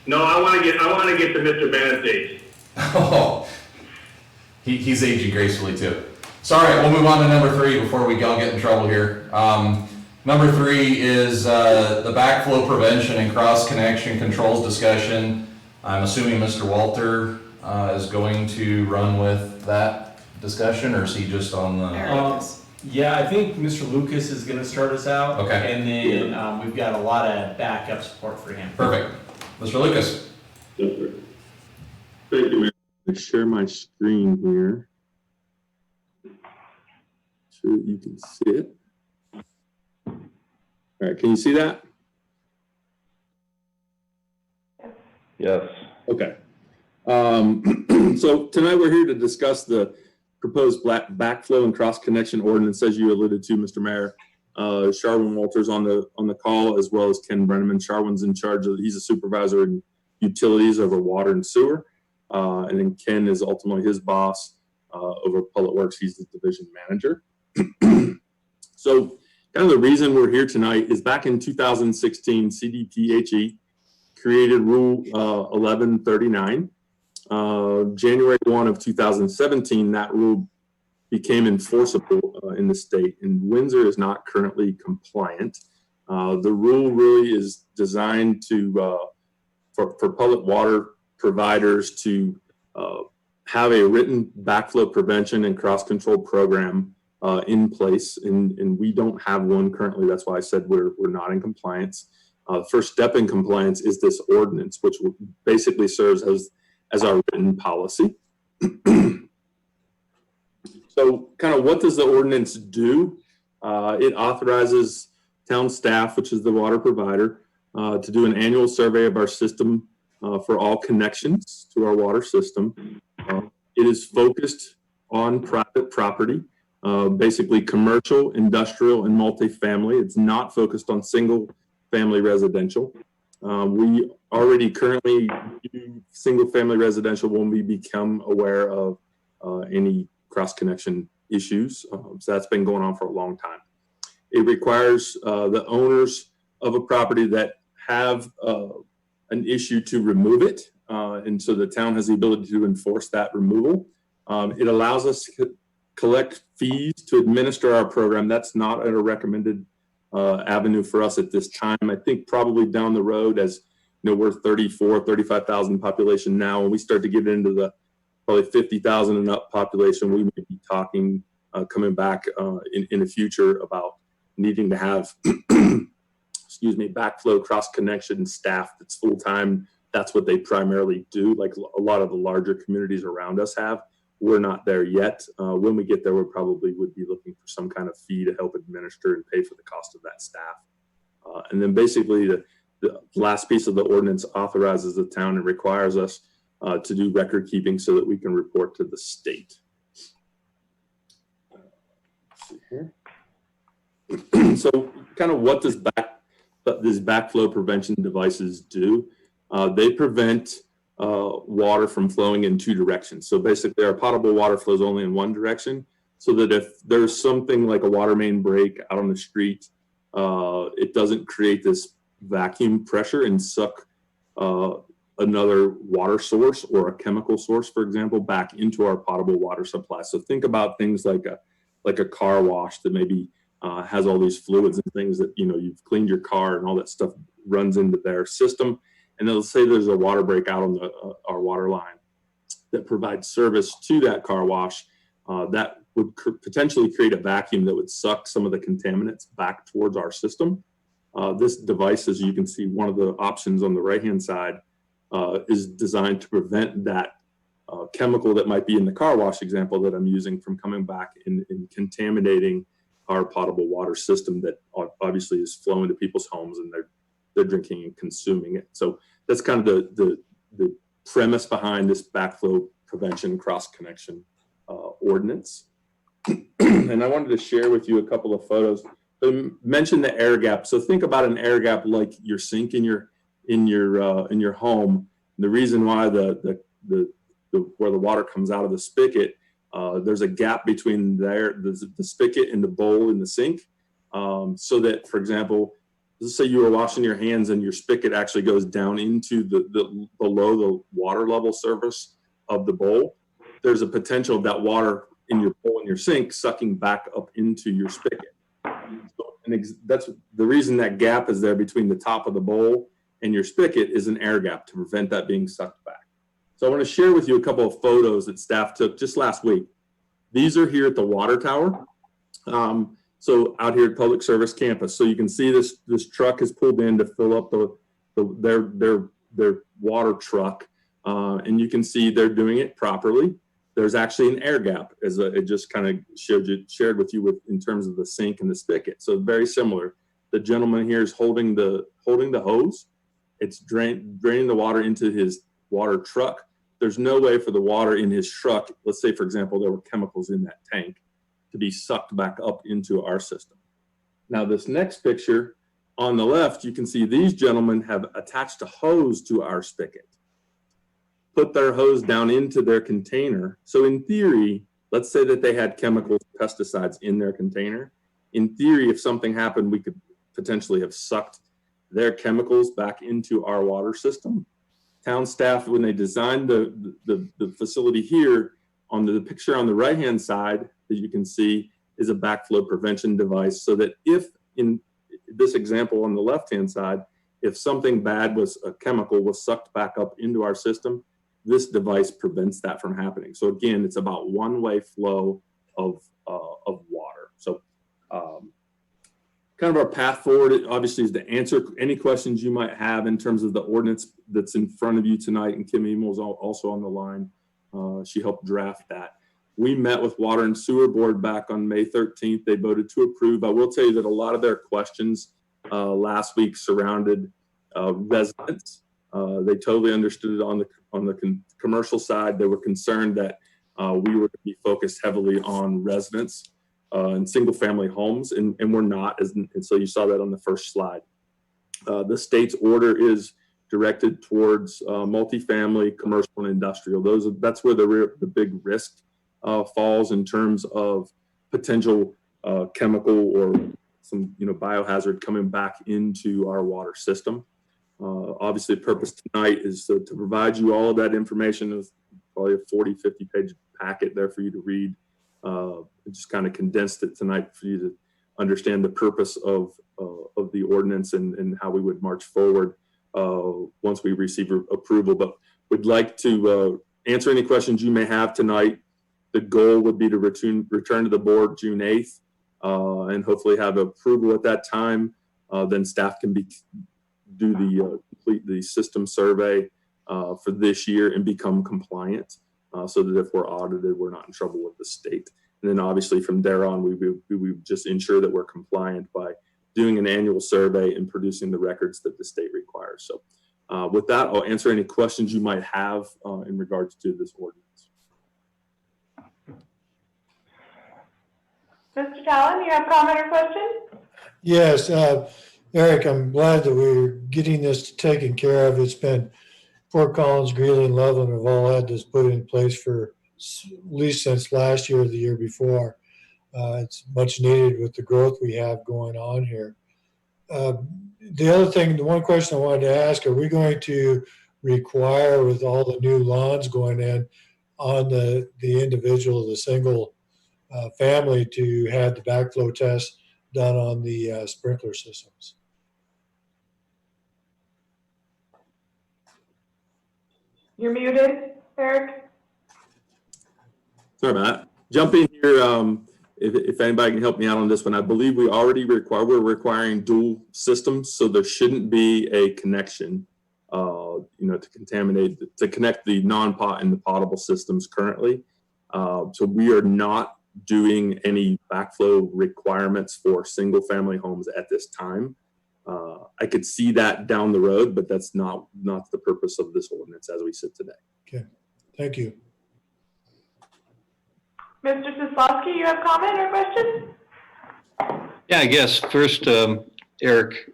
No, I want to get to Mr. Bennett's age. Oh, he's aging gracefully too. So all right, we'll move on to number 3 before we all get in trouble here. Number 3 is the backflow prevention and cross-connection controls discussion. I'm assuming Mr. Walter is going to run with that discussion, or is he just on the? Yeah, I think Mr. Lucas is gonna start us out. Okay. And then we've got a lot of backup support for him. Perfect. Mr. Lucas. Yes, sir. Thank you, Mayor. I share my screen here so that you can see it. All right, can you see that? Yes. Okay. So tonight we're here to discuss the proposed backflow and cross-connection ordinance, as you alluded to, Mr. Mayor. Sharwin Walters on the call, as well as Ken Brenneman. Sharwin's in charge of, he's a supervisor in utilities over water and sewer. And then Ken is ultimately his boss over public works. He's the division manager. So kind of the reason we're here tonight is back in 2016, Cdbg created Rule 1139. January 1 of 2017, that rule became enforceable in the state, and Windsor is not currently compliant. The rule really is designed to for public water providers to have a written backflow prevention and cross-control program in place, and we don't have one currently. That's why I said we're not in compliance. First step in compliance is this ordinance, which basically serves as our written policy. So kind of what does the ordinance do? It authorizes town staff, which is the water provider, to do an annual survey of our system for all connections to our water system. It is focused on private property, basically commercial, industrial, and multifamily. It's not focused on single family residential. We already currently do single family residential when we become aware of any cross-connection issues. So that's been going on for a long time. It requires the owners of a property that have an issue to remove it. And so the town has the ability to enforce that removal. It allows us to collect fees to administer our program. That's not a recommended avenue for us at this time. I think probably down the road, as you know, we're 35,000 population now, and we start to get into the probably 50,000 and up population, we may be talking coming back in the future about needing to have excuse me, backflow cross-connection staff that's full-time. That's what they primarily do, like a lot of the larger communities around us have. We're not there yet. When we get there, we probably would be looking for some kind of fee to help administer and pay for the cost of that staff. And then basically the last piece of the ordinance authorizes the town and requires us to do record keeping so that we can report to the state. Let's see here. So kind of what does these backflow prevention devices do? They prevent water from flowing in two directions. So basically our potable water flows only in one direction, so that if there's something like a water main break out on the street, it doesn't create this vacuum pressure and suck another water source or a chemical source, for example, back into our potable water supply. So think about things like a car wash that maybe has all these fluids and things that, you know, you've cleaned your car and all that stuff runs into their system. And they'll say there's a water break out on our water line that provides service to that car wash. That would potentially create a vacuum that would suck some of the contaminants back towards our system. This device, as you can see, one of the options on the right-hand side is designed to prevent that chemical that might be in the car wash example that I'm using from coming back and contaminating our potable water system that obviously is flowing to people's homes and they're drinking and consuming it. So that's kind of the premise behind this backflow prevention cross-connection ordinance. And I wanted to share with you a couple of photos. I mentioned the air gap. So think about an air gap like your sink in your home. And the reason why where the water comes out of the spigot, there's a gap between the spigot and the bowl in the sink, so that, for example, let's say you were washing your hands and your spigot actually goes down into below the water level surface of the bowl. There's a potential of that water in your bowl and your sink sucking back up into your spigot. So, that's the reason that gap is there between the top of the bowl and your spigot is an air gap to prevent that being sucked back. So I want to share with you a couple of photos that staff took just last week. These are here at the water tower. So out here at Public Service Campus. So you can see this truck is pulled in to fill up their water truck. And you can see they're doing it properly. There's actually an air gap, as it just kind of shared with you in terms of the sink and the spigot. So very similar. The gentleman here is holding the hose. It's draining the water into his water truck. There's no way for the water in his truck, let's say, for example, there were chemicals in that tank, to be sucked back up into our system. Now, this next picture on the left, you can see these gentlemen have attached a hose to our spigot, put their hose down into their container. So in theory, let's say that they had chemicals, pesticides in their container. In theory, if something happened, we could potentially have sucked their chemicals back into our water system. Town staff, when they designed the facility here, on the picture on the right-hand side that you can see is a backflow prevention device, so that if, in this example on the left-hand side, if something bad a chemical was sucked back up into our system, this device prevents that from happening. So again, it's about one-way flow of water. So kind of our path forward, obviously, is to answer any questions you might have in terms of the ordinance that's in front of you tonight. And Kim Emil is also on the line. She helped draft that. We met with Water and Sewer Board back on May 13th. They voted to approve. I will tell you that a lot of their questions last week surrounded residents. They totally understood it on the commercial side. They were concerned that we were to be focused heavily on residents and single-family homes, and we're not. And so you saw that on the first slide. The state's order is directed towards multifamily, commercial, and industrial. That's where the big risk falls in terms of potential chemical or some biohazard coming back into our water system. Obviously, the purpose tonight is to provide you all of that information. There's probably a 40, 50-page packet there for you to read. Just kind of condensed it tonight for you to understand the purpose of the ordinance and how we would march forward once we receive approval. But we'd like to answer any questions you may have tonight. The goal would be to return to the board June 8th and hopefully have approval at that time. Then staff can complete the system survey for this year and become compliant so that if we're audited, we're not in trouble with the state. And then obviously from there on, we would just ensure that we're compliant by doing an annual survey and producing the records that the state requires. So with that, I'll answer any questions you might have in regards to this ordinance. Mr. Talon, you have comment or question? Yes, Eric, I'm glad that we're getting this taken care of. It's been Fort Collins, Greeley, and Loveland have all had this put in place for at least since last year or the year before. It's much needed with the growth we have going on here. The other thing, the one question I wanted to ask, are we going to require with all the new lawns going in on the individual, the single family to have the backflow test done on the sprinkler systems? You're muted, Eric. Sorry about that. Jump in here if anybody can help me out on this one. I believe we're requiring dual systems, so there shouldn't be a connection, to connect the non-pot and the potable systems currently. So we are not doing any backflow requirements for single family homes at this time. I could see that down the road, but that's not the purpose of this ordinance as we sit today. Okay, thank you. Mr. Soslavsky, you have comment or question? Yeah, I guess first, Eric,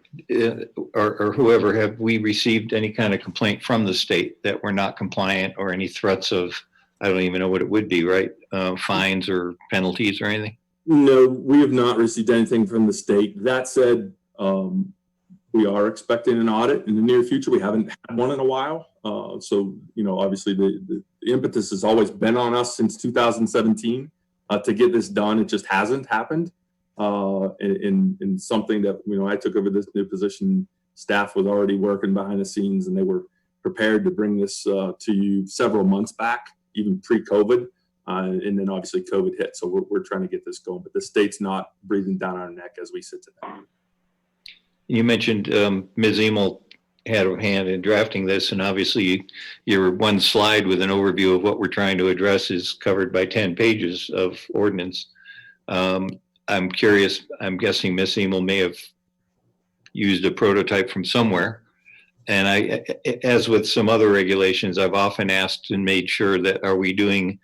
or whoever, have we received any kind of complaint from the state that we're not compliant or any threats of, I don't even know what it would be, right? Fines or penalties or anything? No, we have not received anything from the state. That said, we are expecting an audit in the near future. We haven't had one in a while. So, obviously the impetus has always been on us since 2017 to get this done. It just hasn't happened. In something that, I took over this new position, staff was already working behind the scenes and they were prepared to bring this to you several months back, even pre-COVID. And then obviously COVID hit. So we're trying to get this going, but the state's not breathing down our neck as we sit today. You mentioned Ms. Emil had a hand in drafting this, and obviously your one slide with an overview of what we're trying to address is covered by 10 pages of ordinance. I'm curious, I'm guessing Ms. Emil may have used a prototype from somewhere. And as with some other regulations, I've often asked and made sure that are we doing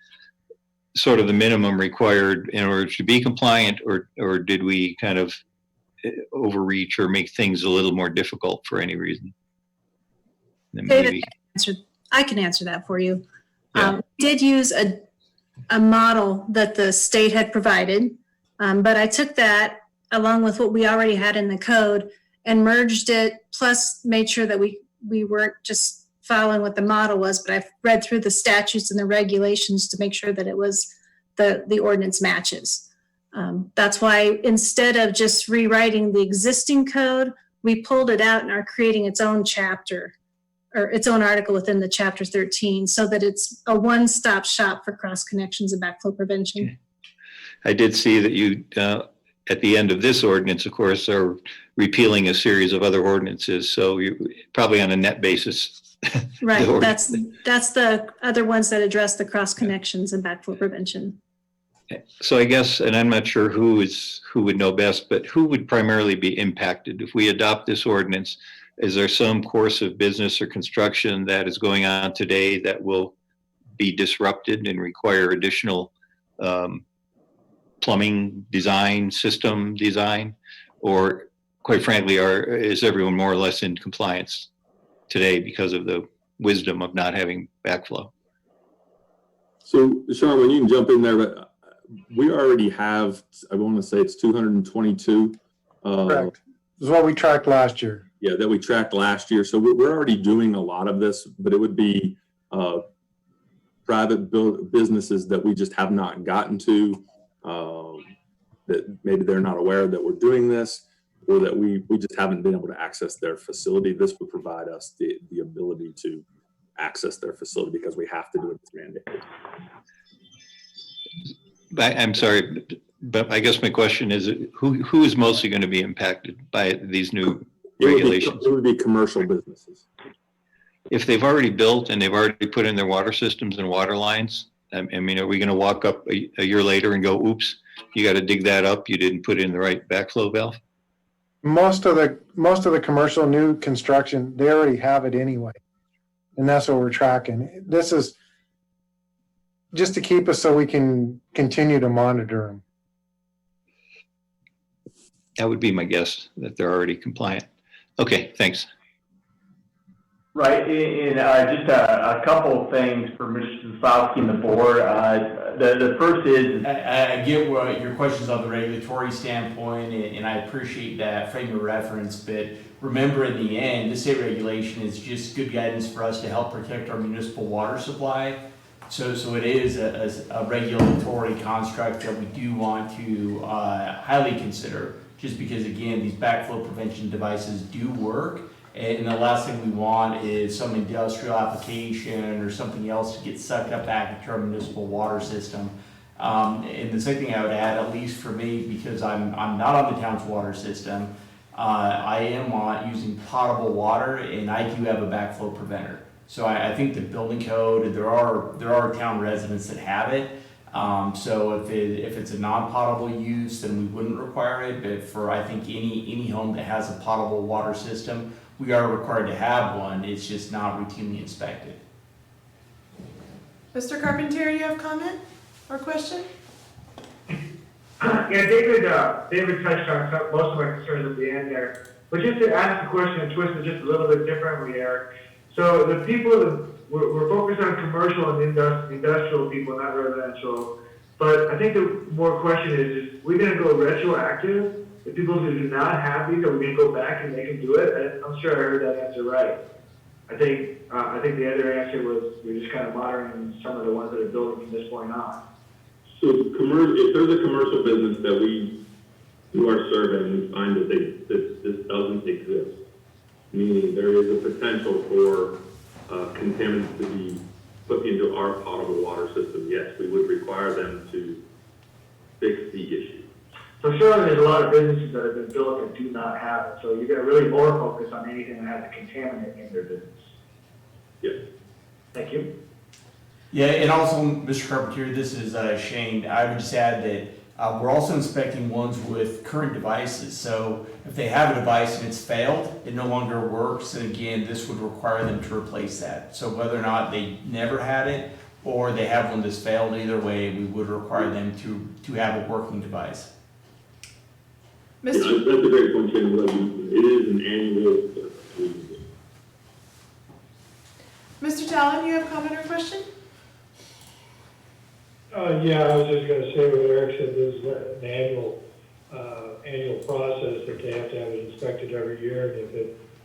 sort of the minimum required in order to be compliant, or did we kind of overreach or make things a little more difficult for any reason? David, I can answer that for you. Yeah. We did use a model that the state had provided, but I took that along with what we already had in the code and merged it, plus made sure that we weren't just following what the model was, but I've read through the statutes and the regulations to make sure that it was the ordinance matches. That's why instead of just rewriting the existing code, we pulled it out and are creating its own chapter or its own article within the chapter 13 so that it's a one-stop shop for cross connections and backflow prevention. Okay. I did see that you, at the end of this ordinance, of course, are repealing a series of other ordinances. So you probably on a net basis. Right, that's the other ones that address the cross connections and backflow prevention. So I guess, and I'm not sure who would know best, but who would primarily be impacted if we adopt this ordinance? Is there some course of business or construction that is going on today that will be disrupted and require additional plumbing design, system design, or quite frankly, is everyone more or less in compliance today because of the wisdom of not having backflow? So, Sean, you can jump in there, but we already have, I want to say it's 222. Correct. This is what we tracked last year. Yeah, that we tracked last year. So we're already doing a lot of this, but it would be private businesses that we just have not gotten to, that maybe they're not aware that we're doing this, or that we just haven't been able to access their facility. This would provide us the ability to access their facility because we have to do it as mandated. I'm sorry, but I guess my question is, who is mostly going to be impacted by these new regulations? It would be commercial businesses. If they've already built and they've already put in their water systems and water lines, I mean, are we going to walk up a year later and go, oops, you got to dig that up, you didn't put in the right backflow valve? most of the commercial new construction, they already have it anyway. And that's what we're tracking. This is just to keep us so we can continue to monitor them. That would be my guess, that they're already compliant. Okay, thanks. Right, and just a couple of things for Mr. Sosowski and the board. The first is, I get what your questions on the regulatory standpoint, and I appreciate that frame of reference, but remember in the end, the state regulation is just good guidance for us to help protect our municipal water supply. So it is a regulatory construct that we do want to highly consider, just because again, these backflow prevention devices do work. And the last thing we want is some industrial application or something else to get sucked up back into our municipal water system. And the second thing I would add, at least for me, because I'm not on the town's water system, I am using potable water, and I do have a backflow preventer. So I think the building code, there are town residents that have it. So if it's a non-potable use, then we wouldn't require it. But for I think any home that has a potable water system, we are required to have one. It's just not routinely inspected. Mr. Carpentier, you have comment or question? Yeah, David touched on most of my concerns at the end there. But just to ask the question and twist it just a little bit differently, Eric. So the people, we're focused on commercial and industrial people, not residential. But I think the more question is we're going to go retroactive? The people who do not have these, are we going to go back and they can do it? I'm sure I heard that answer right. I think the other answer was we're just kind of monitoring some of the ones that are building from this point on. So if there's a commercial business that we do our survey and we find that this doesn't exist, meaning there is a potential for contaminants to be put into our potable water system, yes, we would require them to fix the issue. So surely there's a lot of businesses that have been built that do not have it. So you're going to really more focus on anything that has a contaminant in their business. Yes. Thank you. Yeah, and also, Mr. Carpentier, this is Shane. I would just add that we're also inspecting ones with current devices. So if they have a device and it's failed, it no longer works. And again, this would require them to replace that. So whether or not they never had it or they have one that's failed, either way, we would require them to have a working device. Yeah, that's a great point, Shane. It is an annual. Mr. Talon, you have a comment or question? Yeah, I was just gonna say what Eric said, there's an annual process that they have to have it inspected every year. And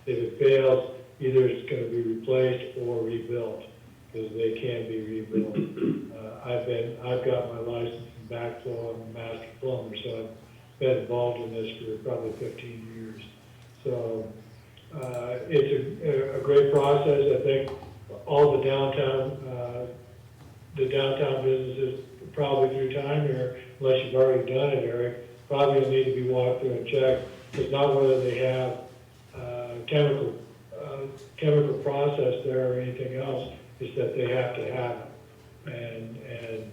if it fails, either it's gonna be replaced or rebuilt, because they can be rebuilt. I've got my license in Backflow, I'm a master plumber, so I've been involved in this for probably 15 years. So it's a great process. I think all the downtown businesses, probably through time here, unless you've already done it, Eric, probably need to be walked through and checked. It's not whether they have chemical process there or anything else, it's that they have to have it. And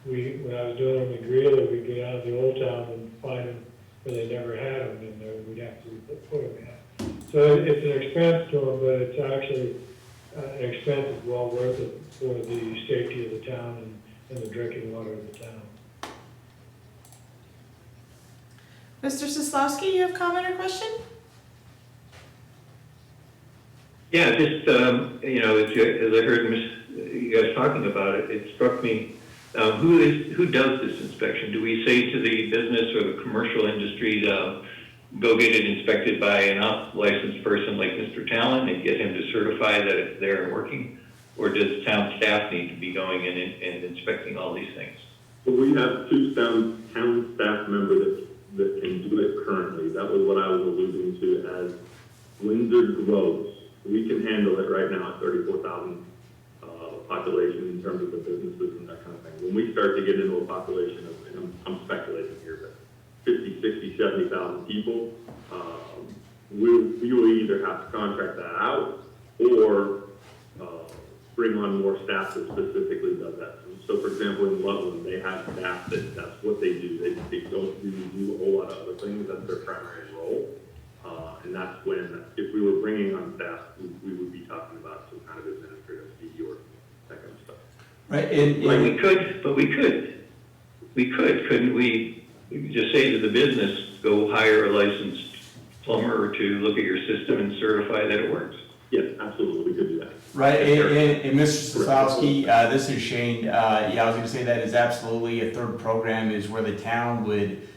when I was doing them in Greeley, we'd go down to the old town and find them where they never had them, and we'd have to put them in. So it's an expense to them, but it's actually an expense is well worth it for the safety of the town and the drinking water of the town. Mr. Soslowski, you have a comment or question? Yeah, just, as I heard you guys talking about it, it struck me, who does this inspection? Do we say to the business or the commercial industry, go get it inspected by an licensed person like Mr. Talon and get him to certify that it's there and working? Or does town staff need to be going in and inspecting all these things? Well, we have two town staff members that can do it currently. That was what I was alluding to as Windsor grows. We can handle it right now at 34,000 population in terms of the businesses and that kind of thing. When we start to get into a population of, and I'm speculating here, but 50, 60, 70,000 people, we will either have to contract that out or bring on more staff that specifically does that. So for example, in Loveland, they have staff that's what they do. They don't really do a whole lot of other things. That's their primary role. And that's when, if we were bringing on staff, we would be talking about some kind of administrative fee or that kind of stuff. Right, Like couldn't we just say to the business, go hire a licensed plumber to look at your system and certify that it works? Yes, absolutely, we could do that. Right, and Mr. Sosowski, this is Shane. Yeah, I was gonna say that is absolutely a third program is where the town would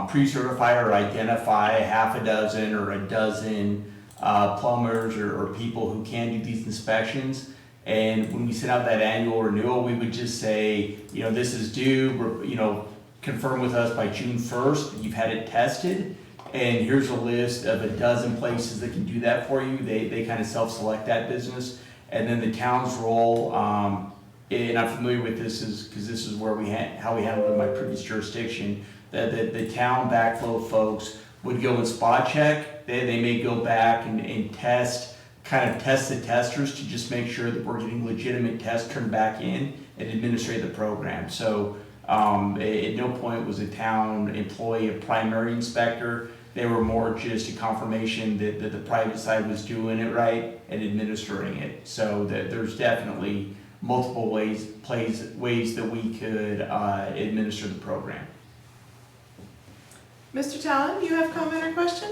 pre-certify or identify half a dozen or a dozen plumbers or people who can do these inspections. And when we send out that annual renewal, we would just say, you know, this is due, you know, confirm with us by June 1st, you've had it tested. And here's a list of a dozen places that can do that for you. They kind of self-select that business. And then the town's role, and I'm familiar with this because this is where how we handled it in my previous jurisdiction, that the town backflow folks would go and spot check. They may go back and test the testers to just make sure that we're getting legitimate tests turned back in and administrate the program. So at no point was a town employee a primary inspector. They were more just a confirmation that the private side was doing it right and administering it. So that there's definitely multiple ways that we could administer the program. Mr. Talon, you have comment or question?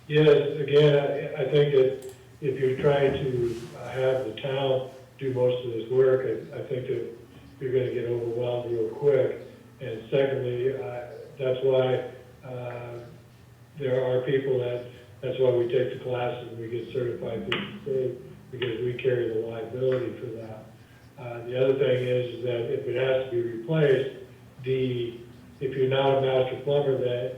Yes, again, I think that if you're trying to have the town do most of this work, I think that you're going to get overwhelmed real quick. And secondly, that's why there are people that's why we take the classes and we get certified through the state, because we carry the liability for that. The other thing is that if it has to be replaced, if you're not a master plumber, that,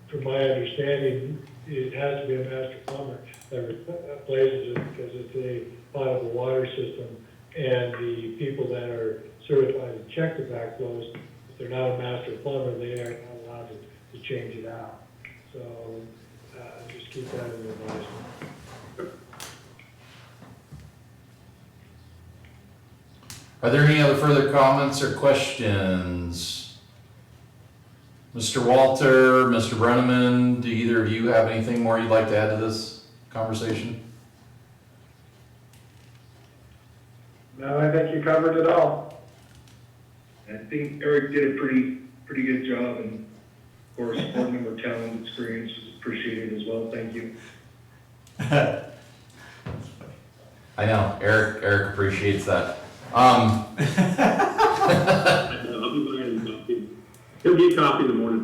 from my understanding, it has to be a master plumber that replaces it because it's a potable water system. And the people that are certified to check the backflows, if they're not a master plumber, they are not allowed to change it out. So just keep that in your mind. Are there any other further comments or questions? Mr. Walter, Mr. Brenneman, do either of you have anything more you'd like to add to this conversation? No, I think you covered it all. I think Eric did a pretty good job, and of course, board member talent experience was appreciated as well. Thank you. I know, Eric appreciates that. I'll be buying him coffee. He'll get coffee in the morning.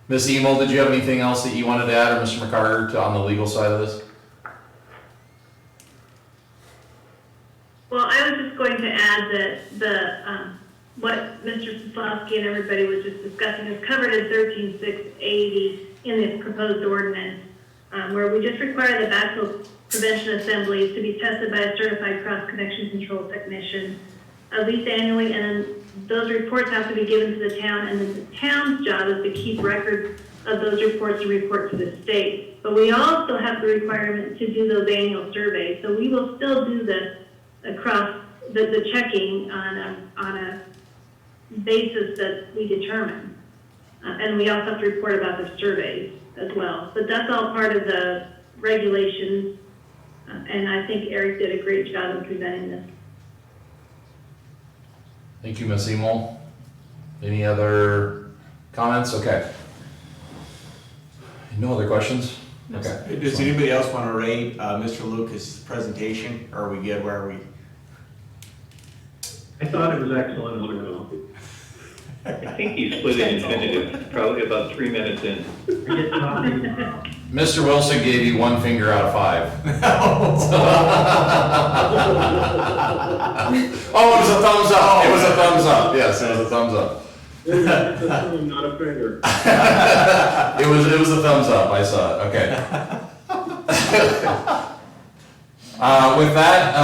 Ms. Emil, did you have anything else that you wanted to add, or Mr. McCarter, on the legal side of this? Well, I was just going to add that what Mr. Sosowski and everybody was just discussing is covered in 13680 in this proposed ordinance, where we just require the backflow prevention assemblies to be tested by a certified cross-connection control technician at least annually, and then those reports have to be given to the town, and then the town's job is to keep records of those reports and report to the state. But we also have the requirement to do those annual surveys, so we will still do this across the checking on a basis that we determine. And we also have to report about the surveys as well. But that's all part of the regulations, and I think Eric did a great job in presenting this. Thank you, Ms. Emil. Any other comments? Okay. No other questions? Okay. Does anybody else want to rate Mr. Lucas' presentation, or are we good? Where are we? I thought it was excellent. I think he split it infinitive, probably about 3 minutes in. Mr. Wilson gave you 1 finger out of 5. Oh, it was a thumbs up. It was a thumbs up. Yes, it was a thumbs up. Not a finger. It was a thumbs up. I saw it. Okay. With that,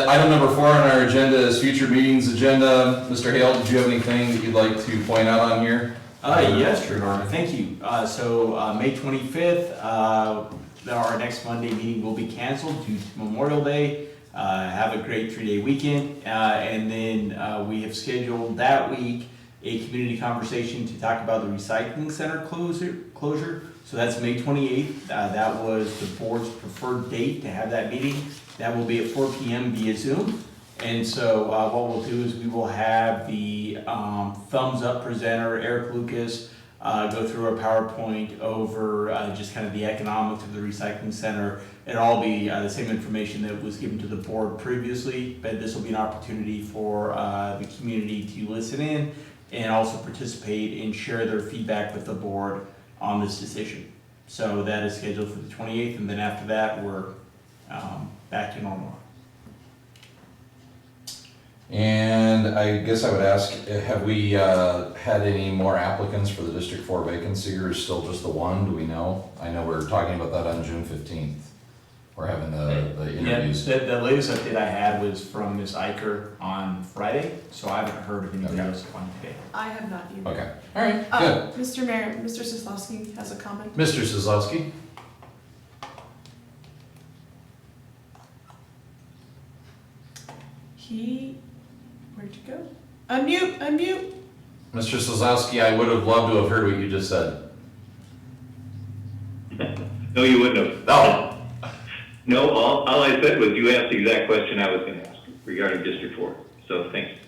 item number 4 on our agenda is future meetings agenda. Mr. Hale, did you have anything that you'd like to point out on here? Yes, Your Honor, thank you. So May 25th, our next Monday meeting will be canceled due to Memorial Day. Have a great 3-day weekend. And then we have scheduled that week a community conversation to talk about the recycling center closure. So that's May 28th. That was the board's preferred date to have that meeting. That will be at 4 p.m. via Zoom. And so what we'll do is we will have the thumbs up presenter, Eric Lucas, go through a PowerPoint over just kind of the economics of the recycling center. It'll all be the same information that was given to the board previously, but this will be an opportunity for the community to listen in and also participate and share their feedback with the board on this decision. So that is scheduled for the 28th, and then after that, we're back to normal. And I guess I would ask, have we had any more applicants for the District 4 vacancy, or is still just the one? Do we know? I know we're talking about that on June 15th. We're having the interviews. Yeah, the latest update I had was from Ms. Eicher on Friday, so I haven't heard of anybody else applying today. I have not either. Okay, all right, good. Mr. Mayor, Mr. Soslowski has a comment. Mr. Kozlowski? Where'd you go? Unmute. Mr. Kozlowski, I would have loved to have heard what you just said. No, you wouldn't have. No. No, all I said was you asked the exact question I was going to ask regarding District 4. So thanks.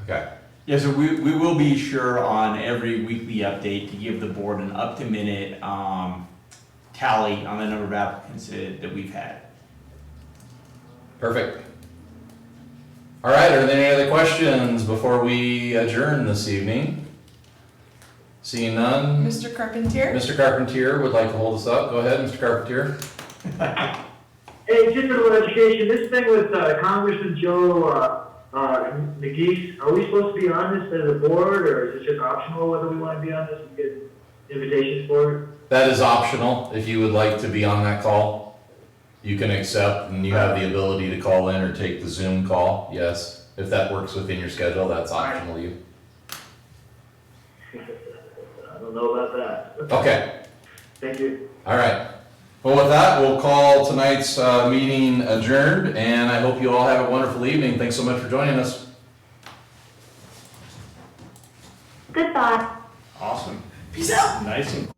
Okay. Yeah, so we will be sure on every weekly update to give the board an up-to-minute tally on the number of applicants that we've had. Perfect. All right, are there any other questions before we adjourn this evening? Seeing none? Mr. Carpentier? Mr. Carpentier would like to hold us up. Go ahead, Mr. Carpentier. Hey, just a little education. This thing with Congressman Joe McGeese, are we supposed to be on this as a board, or is it just optional whether we want to be on this and get invitations for it? That is optional. If you would like to be on that call, you can accept, and you have the ability to call in or take the Zoom call. Yes, if that works within your schedule, that's optional to you. I don't know about that. Okay. Thank you. All right. Well, with that, we'll call tonight's meeting adjourned, and I hope you all have a wonderful evening. Thanks so much for joining us. Goodbye. Awesome. Peace out. Nice and